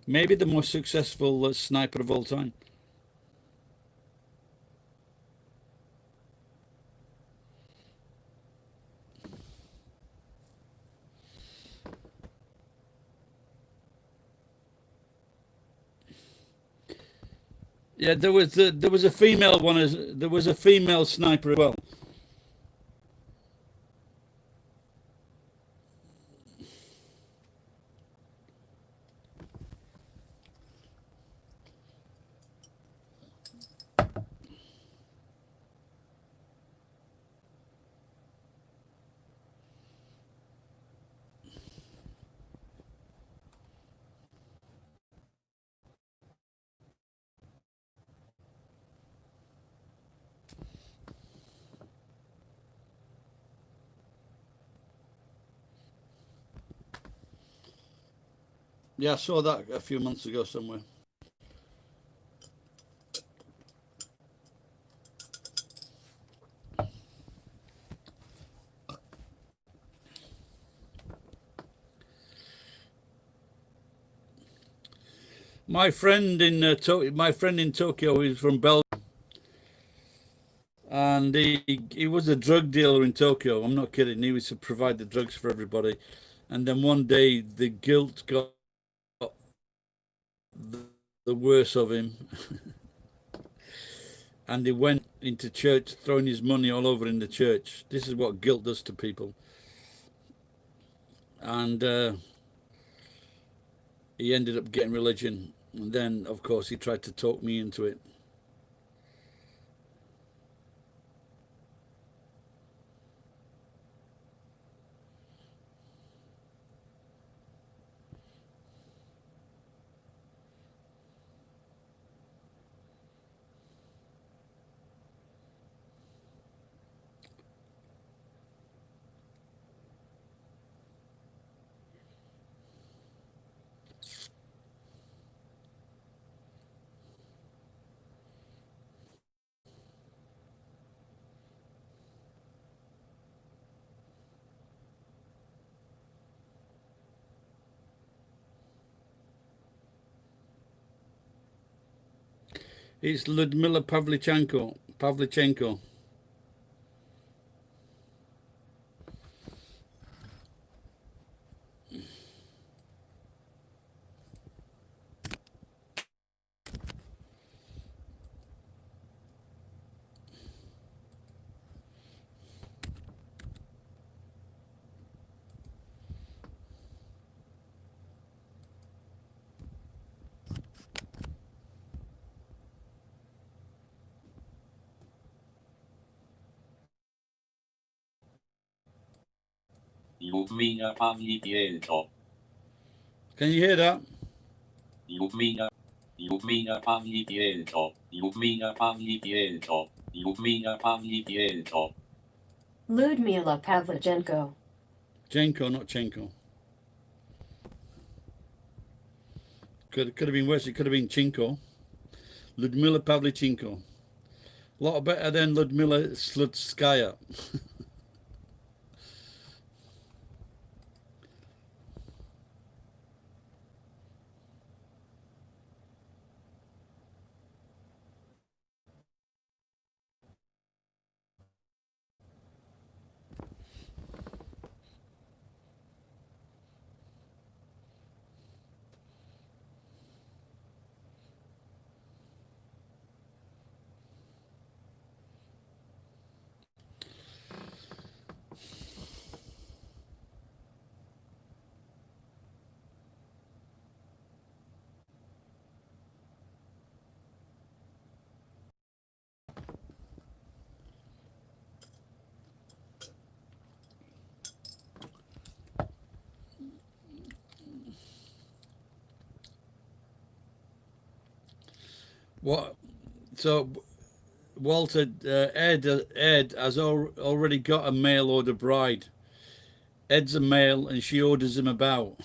Maybe the most successful sniper of all time. Yeah, there was a female one. There was a female sniper as well. Yeah, I saw that a few months ago somewhere. My friend in Tokyo is from Belgium, and he was a drug dealer in Tokyo. I'm not kidding. He was to provide the drugs for everybody, and then one day the guilt got the worse of him, and he went into church throwing his money all over in the church. This is what guilt does to people, and he ended up getting religion. And then, of course, he tried to talk me into it. It's Ludmila Pavlichenko. Ludmila Pavlichenko. Can you hear that? Ludmila Pavlichenko. Ludmila Pavlichenko. Ludmila Pavlichenko. Ludmila Pavlichenko. Chenko, not Chenko. Could have been worse. It could have been Chinko. Ludmila Pavlichenko. A lot better than Ludmila Slutskaya. What? So Walter, Ed has already got a mail order bride. Ed's a male, and she orders him about.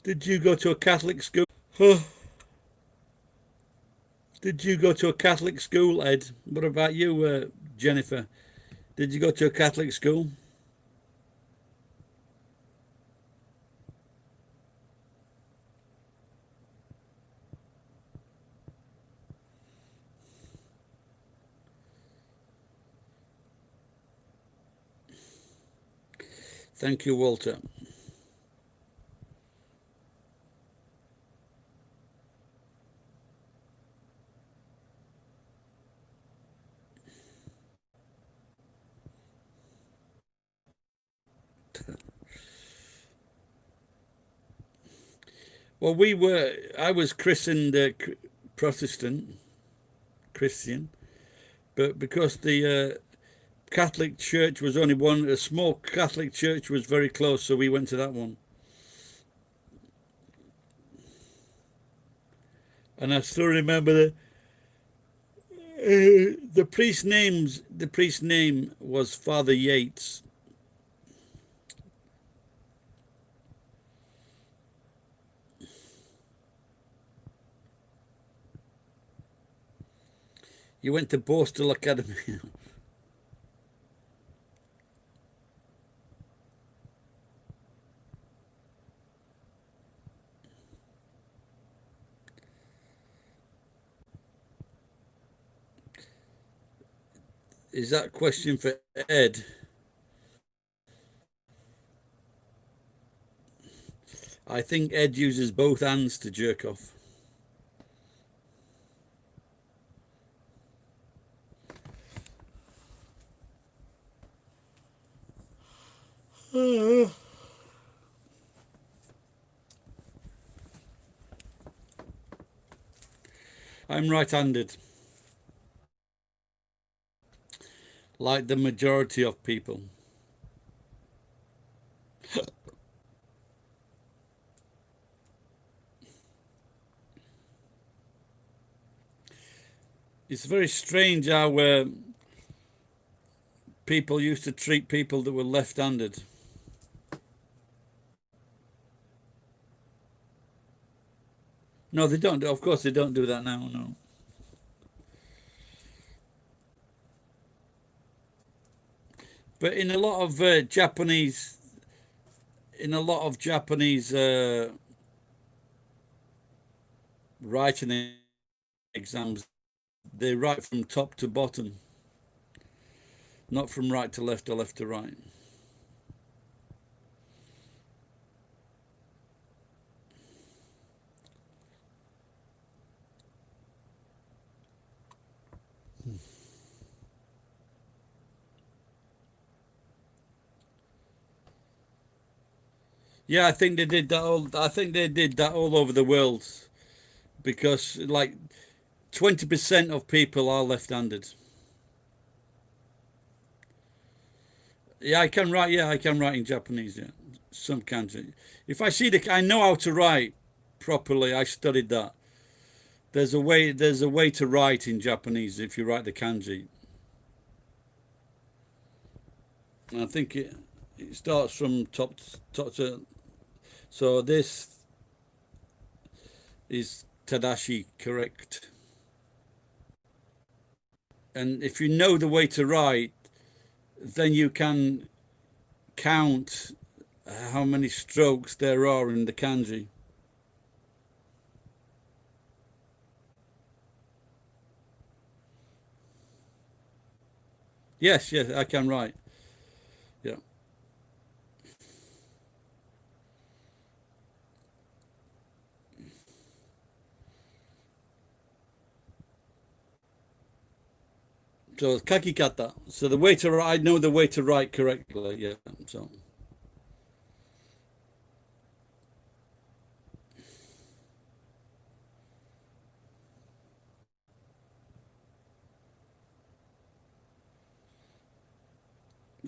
Did you go to a Catholic school? Did you go to a Catholic school, Ed? What about you, Jennifer? Did you go to a Catholic school? Thank you, Walter. Well, I was christened Protestant, Christian, but because the Catholic church was only one, a small Catholic church was very close, so we went to that one. And I still remember the priest's name was Father Yates. You went to Borstal Academy. Is that a question for Ed? I think Ed uses both hands to jerk off. I'm right-handed, like the majority of people. It's very strange how people used to treat people that were left-handed. No, they don't. Of course, they don't do that now. No. But in a lot of Japanese writing exams, they write from top to bottom, not from right to left or left to right. Yeah, I think they did that all over the world, because like 20% of people are left-handed. Yeah, I can write. Yeah, I can write in Japanese. Yeah, some kanji. If I see I know how to write properly. I studied that. There's a way to write in Japanese if you write the kanji. And I think it starts from top to. So this is Tadashi, correct. And if you know the way to write, then you can count how many strokes there are in the kanji. Yes, I can write. Yeah. So kakikata. So the way to write, I know the way to write correctly. Yeah.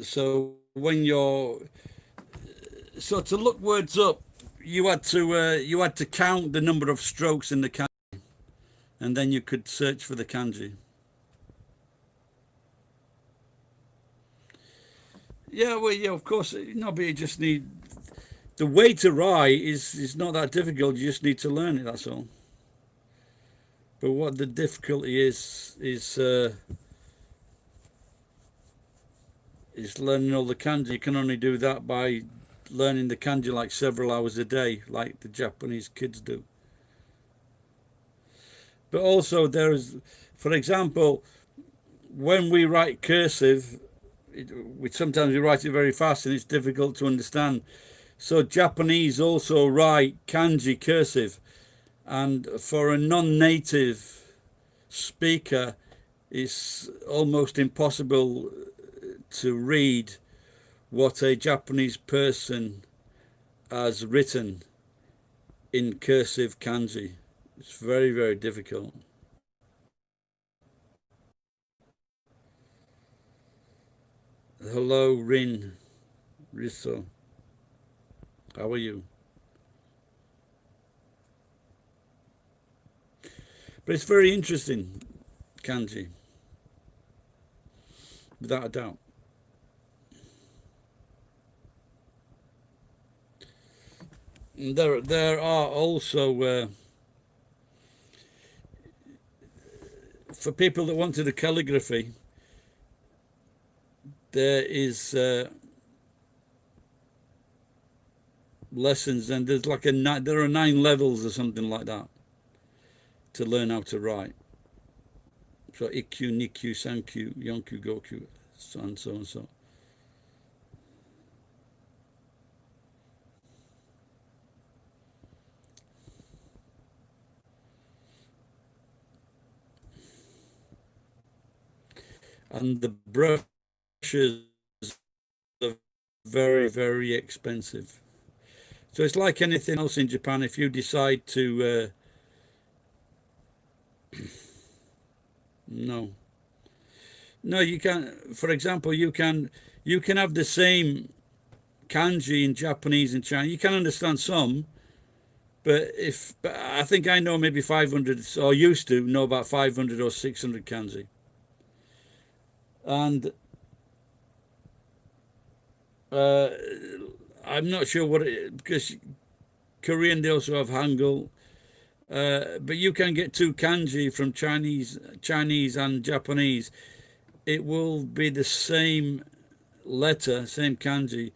So when to look words up, you had to count the number of strokes in the kanji, and then you could search for the kanji. Yeah, well, yeah, of course. No, but you just need the way to write is not that difficult. You just need to learn it. That's all. But what the difficulty is learning all the kanji. You can only do that by learning the kanji like several hours a day, like the Japanese kids do. But also for example, when we write cursive, sometimes we write it very fast and it's difficult to understand. So Japanese also write kanji cursive, and for a non-native speaker, it's almost impossible to read what a Japanese person has written in cursive kanji. It's very, very difficult. Hello, Rin Riso. How are you? But it's very interesting, kanji, without a doubt. And there are also for people that want to do calligraphy, there is lessons, and there's like there are 9 levels or something like that to learn how to write. So ikkyu, nikyu, sankyu, yonkyu, gokyu, so and so and so. And the brushes are very, very expensive. So it's like anything else in Japan. If you decide to no, you can't. For example, you can have the same kanji in Japanese and Chinese. You can understand some, but I think I know maybe 500, or used to know about 500 or 600 kanji. And I'm not sure because Korean, they also have Hangul. But you can get 2 kanji from Chinese and Japanese. It will be the same letter, same kanji,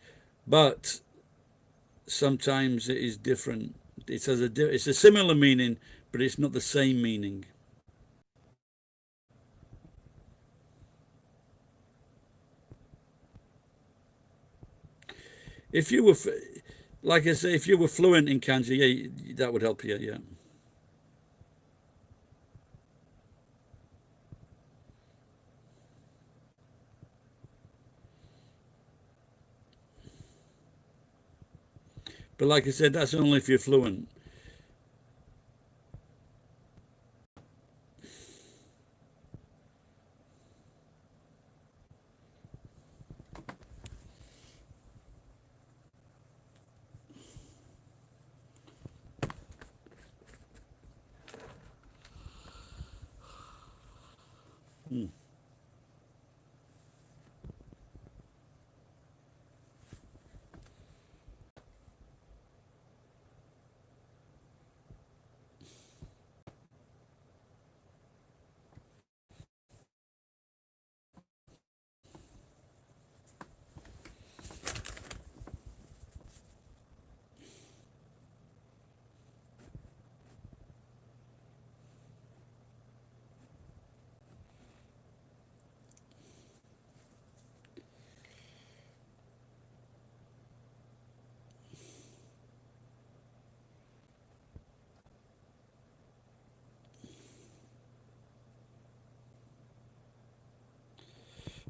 but sometimes it is different. It's a similar meaning, but it's not the same meaning. If you were, like I say, if you were fluent in kanji, yeah, that would help you, yeah. But like I said, that's only if you're fluent.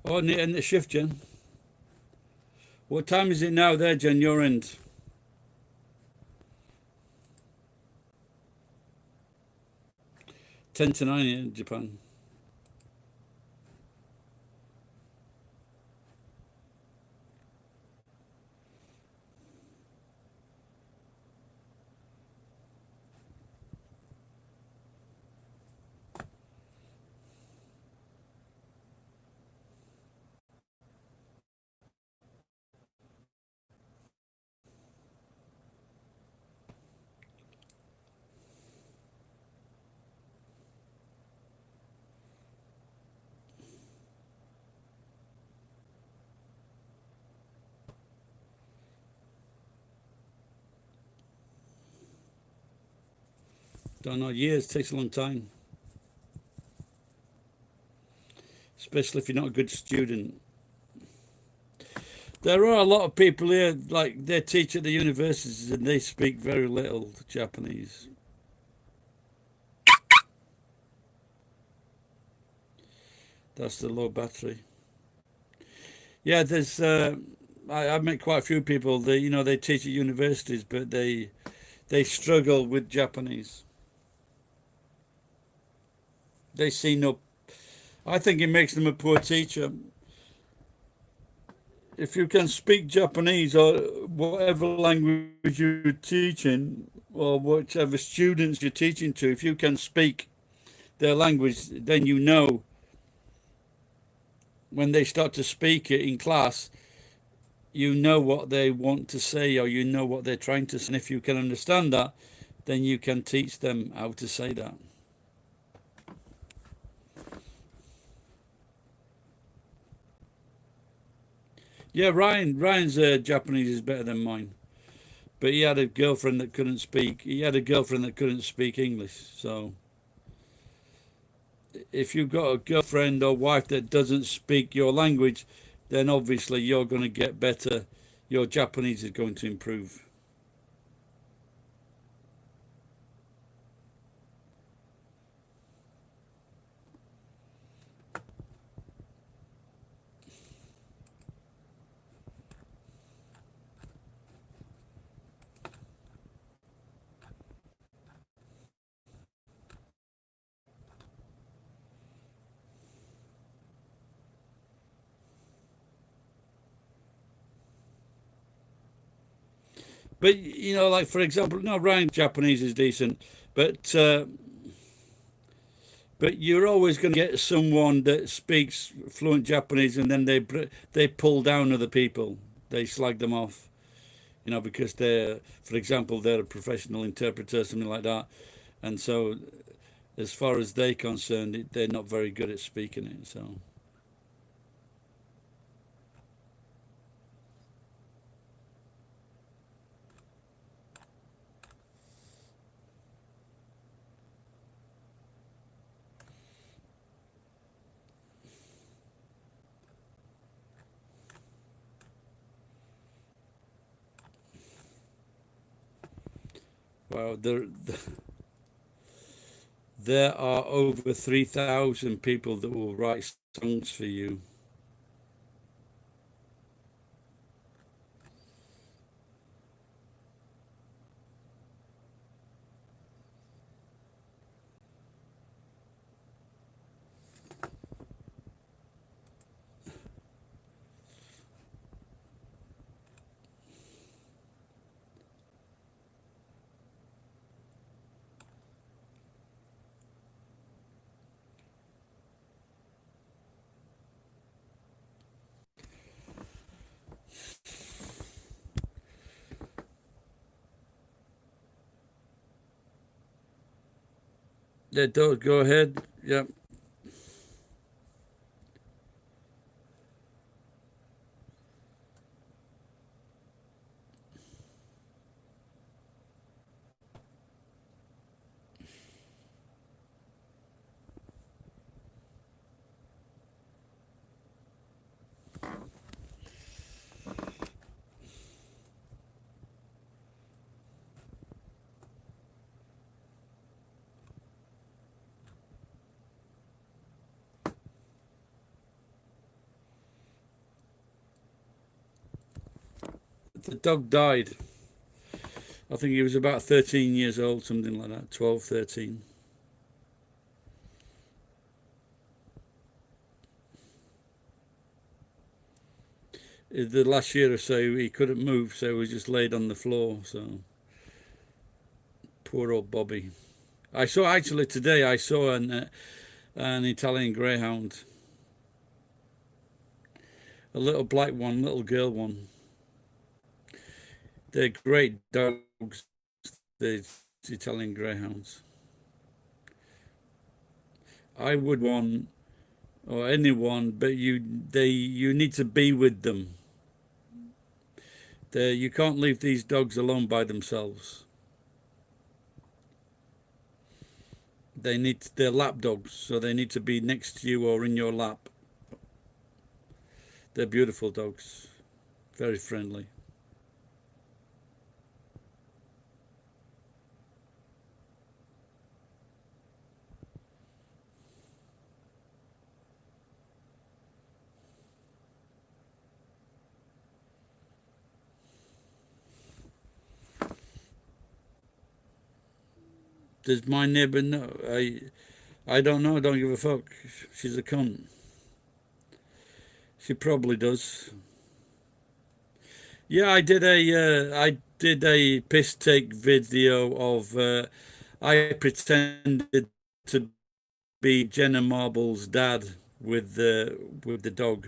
Oh, and the shift, Jen. What time is it now there, Jen, your end? 10 to 9 in Japan. Don't know, years, takes a long time. Especially if you're not a good student. There are a lot of people here, like they teach at the universities and they speak very little Japanese. That's the low battery. Yeah, there's I've met quite a few people that they teach at universities, but they struggle with Japanese. They see no. I think it makes them a poor teacher. If you can speak Japanese or whatever language you're teaching, or whichever students you're teaching to, if you can speak their language, then when they start to speak it in class, you know what they want to say, or you know what they're trying to say. And if you can understand that, then you can teach them how to say that. Yeah, Ryan's Japanese is better than mine, but he had a girlfriend that couldn't speak. He had a girlfriend that couldn't speak English. So if you've got a girlfriend or wife that doesn't speak your language, then obviously you're going to get better. Your Japanese is going to improve. But like for example, no, Ryan's Japanese is decent, but you're always going to get someone that speaks fluent Japanese, and then they pull down other people. They slag them off, because for example, they're a professional interpreter, something like that, and so as far as they're concerned, they're not very good at speaking it. So. Wow, there are over 3,000 people that will write songs for you. Yeah, go ahead. Yeah. The dog died. I think he was about 13 years old, something like that, 12, 13. The last year or so, he couldn't move, so he was just laid on the floor. So poor old Bobby. Actually today, I saw an Italian greyhound, a little black one, little girl one. They're great dogs, the Italian greyhounds. I would want, or anyone, but you need to be with them. You can't leave these dogs alone by themselves. They're lap dogs, so they need to be next to you or in your lap. They're beautiful dogs, very friendly. Does my neighbour know? I don't know. I don't give a fuck. She's a cunt. She probably does. Yeah, I did a piss take video of I pretended to be Jenna Marble's dad with the dog.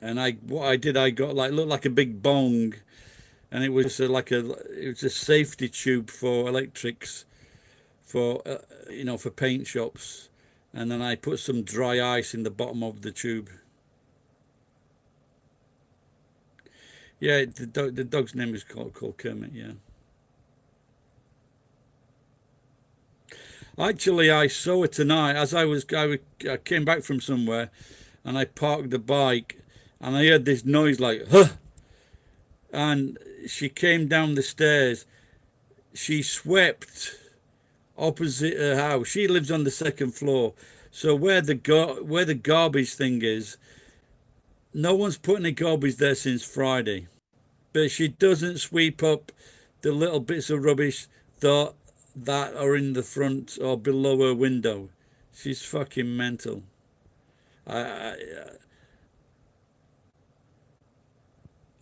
And what I did, I got looked like a big bong, and it was a safety tube for electrics for for paint shops, and then I put some dry ice in the bottom of the tube. Yeah, the dog's name is called Kermit. Yeah. Actually, I saw it tonight as I came back from somewhere, and I parked the bike, and I heard this noise like huh, and she came down the stairs. She swept opposite her house. She lives on the second floor, so where the garbage thing is, no one's put any garbage there since Friday. But she doesn't sweep up the little bits of rubbish that are in the front or below her window. She's fucking mental. I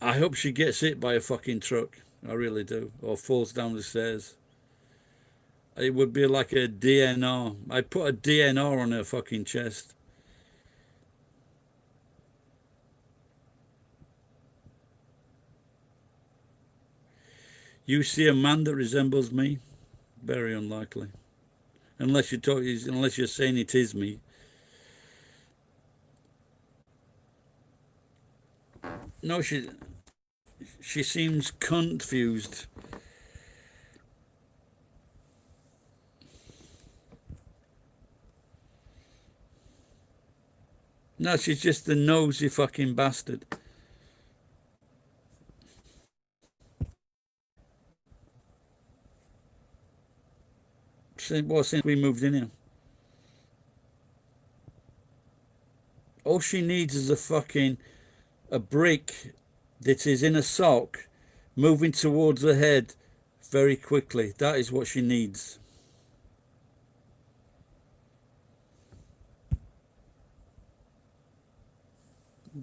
I hope she gets hit by a fucking truck. I really do. Or falls down the stairs. It would be like a DNR. I put a DNR on her fucking chest. You see a man that resembles me? Very unlikely. Unless you're saying it is me. No, she seems confused. No, she's just a nosy fucking bastard. Since we moved in here. All she needs is a brick that is in a sock moving towards her head very quickly. That is what she needs.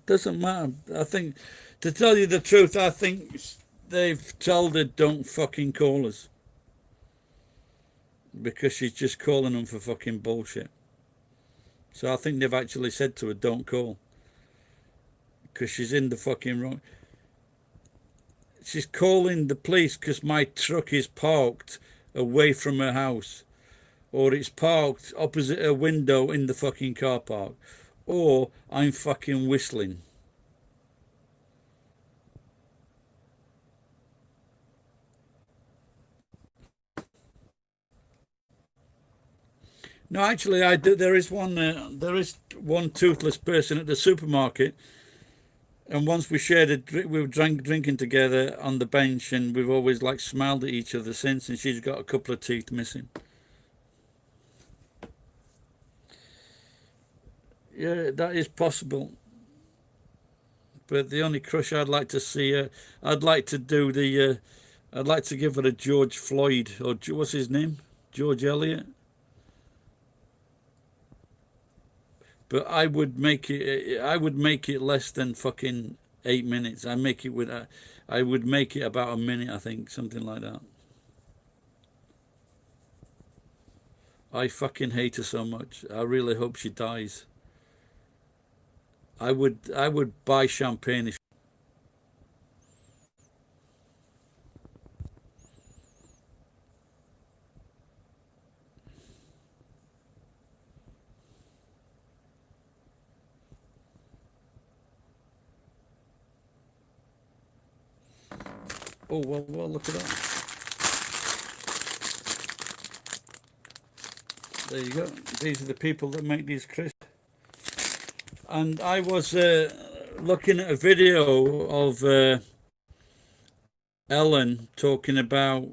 Doesn't matter. I think, to tell you the truth, I think they've told her don't fucking call us. Because she's just calling them for fucking bullshit. So I think they've actually said to her don't call. Because she's in the fucking wrong. She's calling the police because my truck is parked away from her house. Or it's parked opposite her window in the fucking car park. Or I'm fucking whistling. No, actually, there is one toothless person at the supermarket, and once we were drinking together on the bench, and we've always smiled at each other since. And she's got a couple of teeth missing. Yeah, that is possible. But the only crush I'd like to see her, I'd like to give her a George Floyd, or what's his name? George Eliot. But I would make it less than fucking 8 minutes. I would make it about a minute, I think, something like that. I fucking hate her so much. I really hope she dies. I would buy champagne if. Oh, well, look at that. There you go. These are the people that make these crisps. And I was looking at a video of Ellen talking about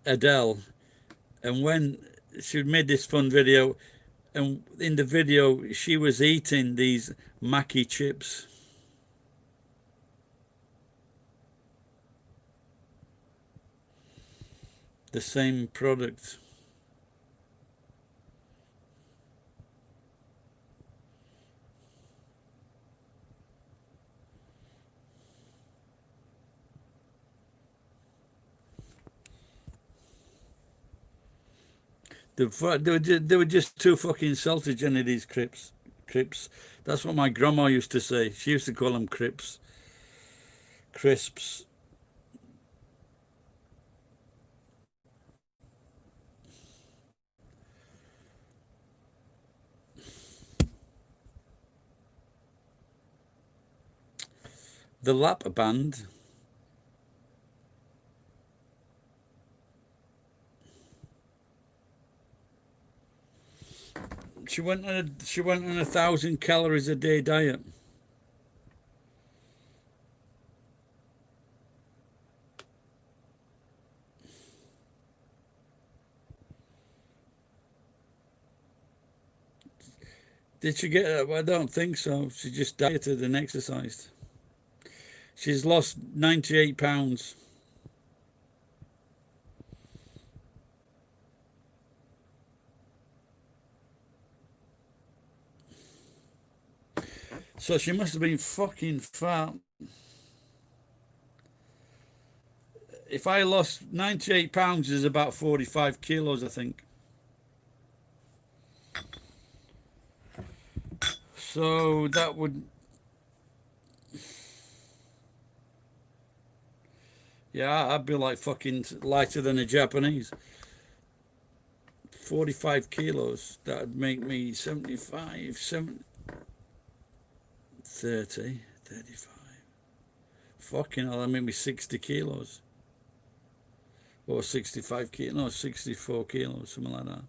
Adele. And when she made this fun video, and in the video she was eating these Mackie chips. the same product. They were just too fucking salty, Jenny, these crips. Crips. That's what my grandma used to say. She used to call them crips. Crisps. The lap band. She went on a 1,000 calories a day diet. Did she get it? Well, I don't think so. She just dieted and exercised. She's lost 98 pounds. So she must have been fucking fat. If I lost 98 pounds is about 45 kilos, I think. So that would, yeah, I'd be like fucking lighter than a Japanese. 45 kilos, that would make me 75, 70, 30, 35. Fucking hell, that made me 60 kilos. Or 65 kilos, no, 64 kilos, something like that.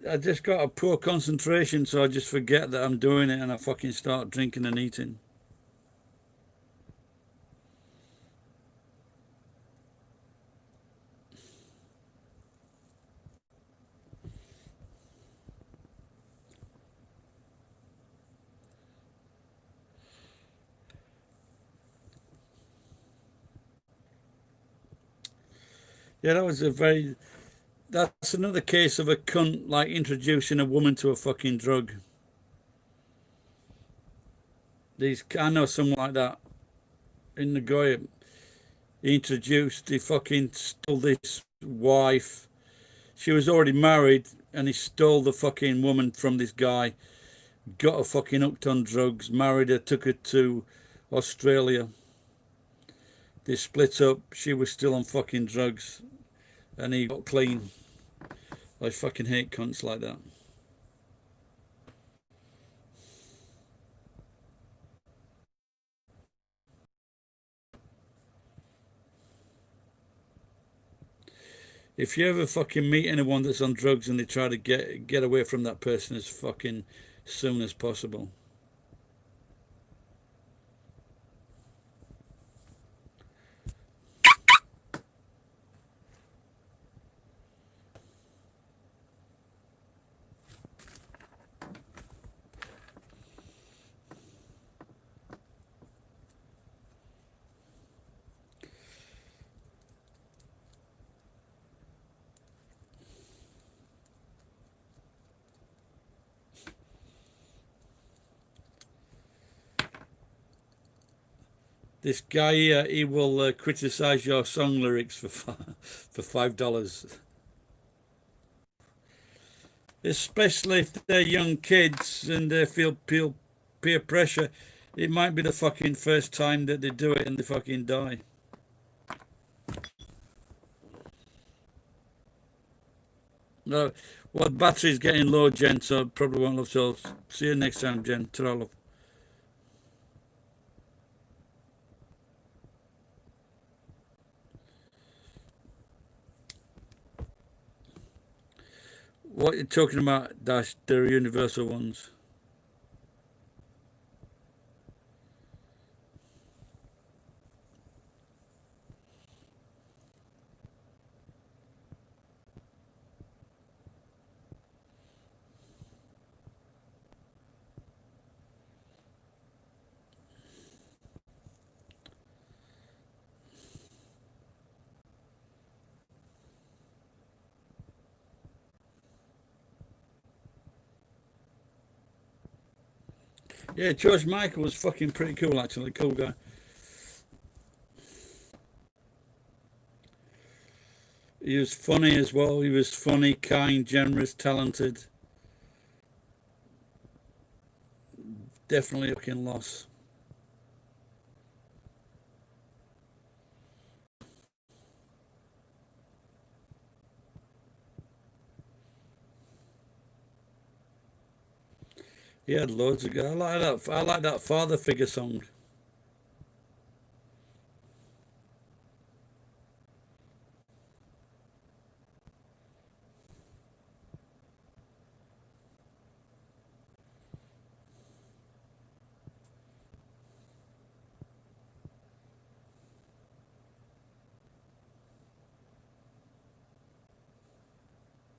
I just got a poor concentration, so I just forget that I'm doing it and I fucking start drinking and eating. Yeah, that's another case of a cunt like introducing a woman to a fucking drug. I know someone like that in Nagoya. He fucking stole this wife. She was already married and he stole the fucking woman from this guy. Got her fucking hooked on drugs, married her, took her to Australia. They split up. She was still on fucking drugs and he got clean. I fucking hate cunts like that. If you ever fucking meet anyone that's on drugs and they try to get away from that person as fucking soon as possible. This guy here, he will criticize your song lyrics for $5. Especially if they're young kids and they feel peer pressure. It might be the fucking first time that they do it and they fucking die. No, well, the battery's getting low, Jen, so probably won't love. So see you next time, Jen. Ta-ra, love. What you're talking about, Dash, they're universal ones. Yeah, George Michael was fucking pretty cool, actually. Cool guy. He was funny as well. He was funny, kind, generous, talented. Definitely a fucking loss. He had loads of guys. I like that father figure song.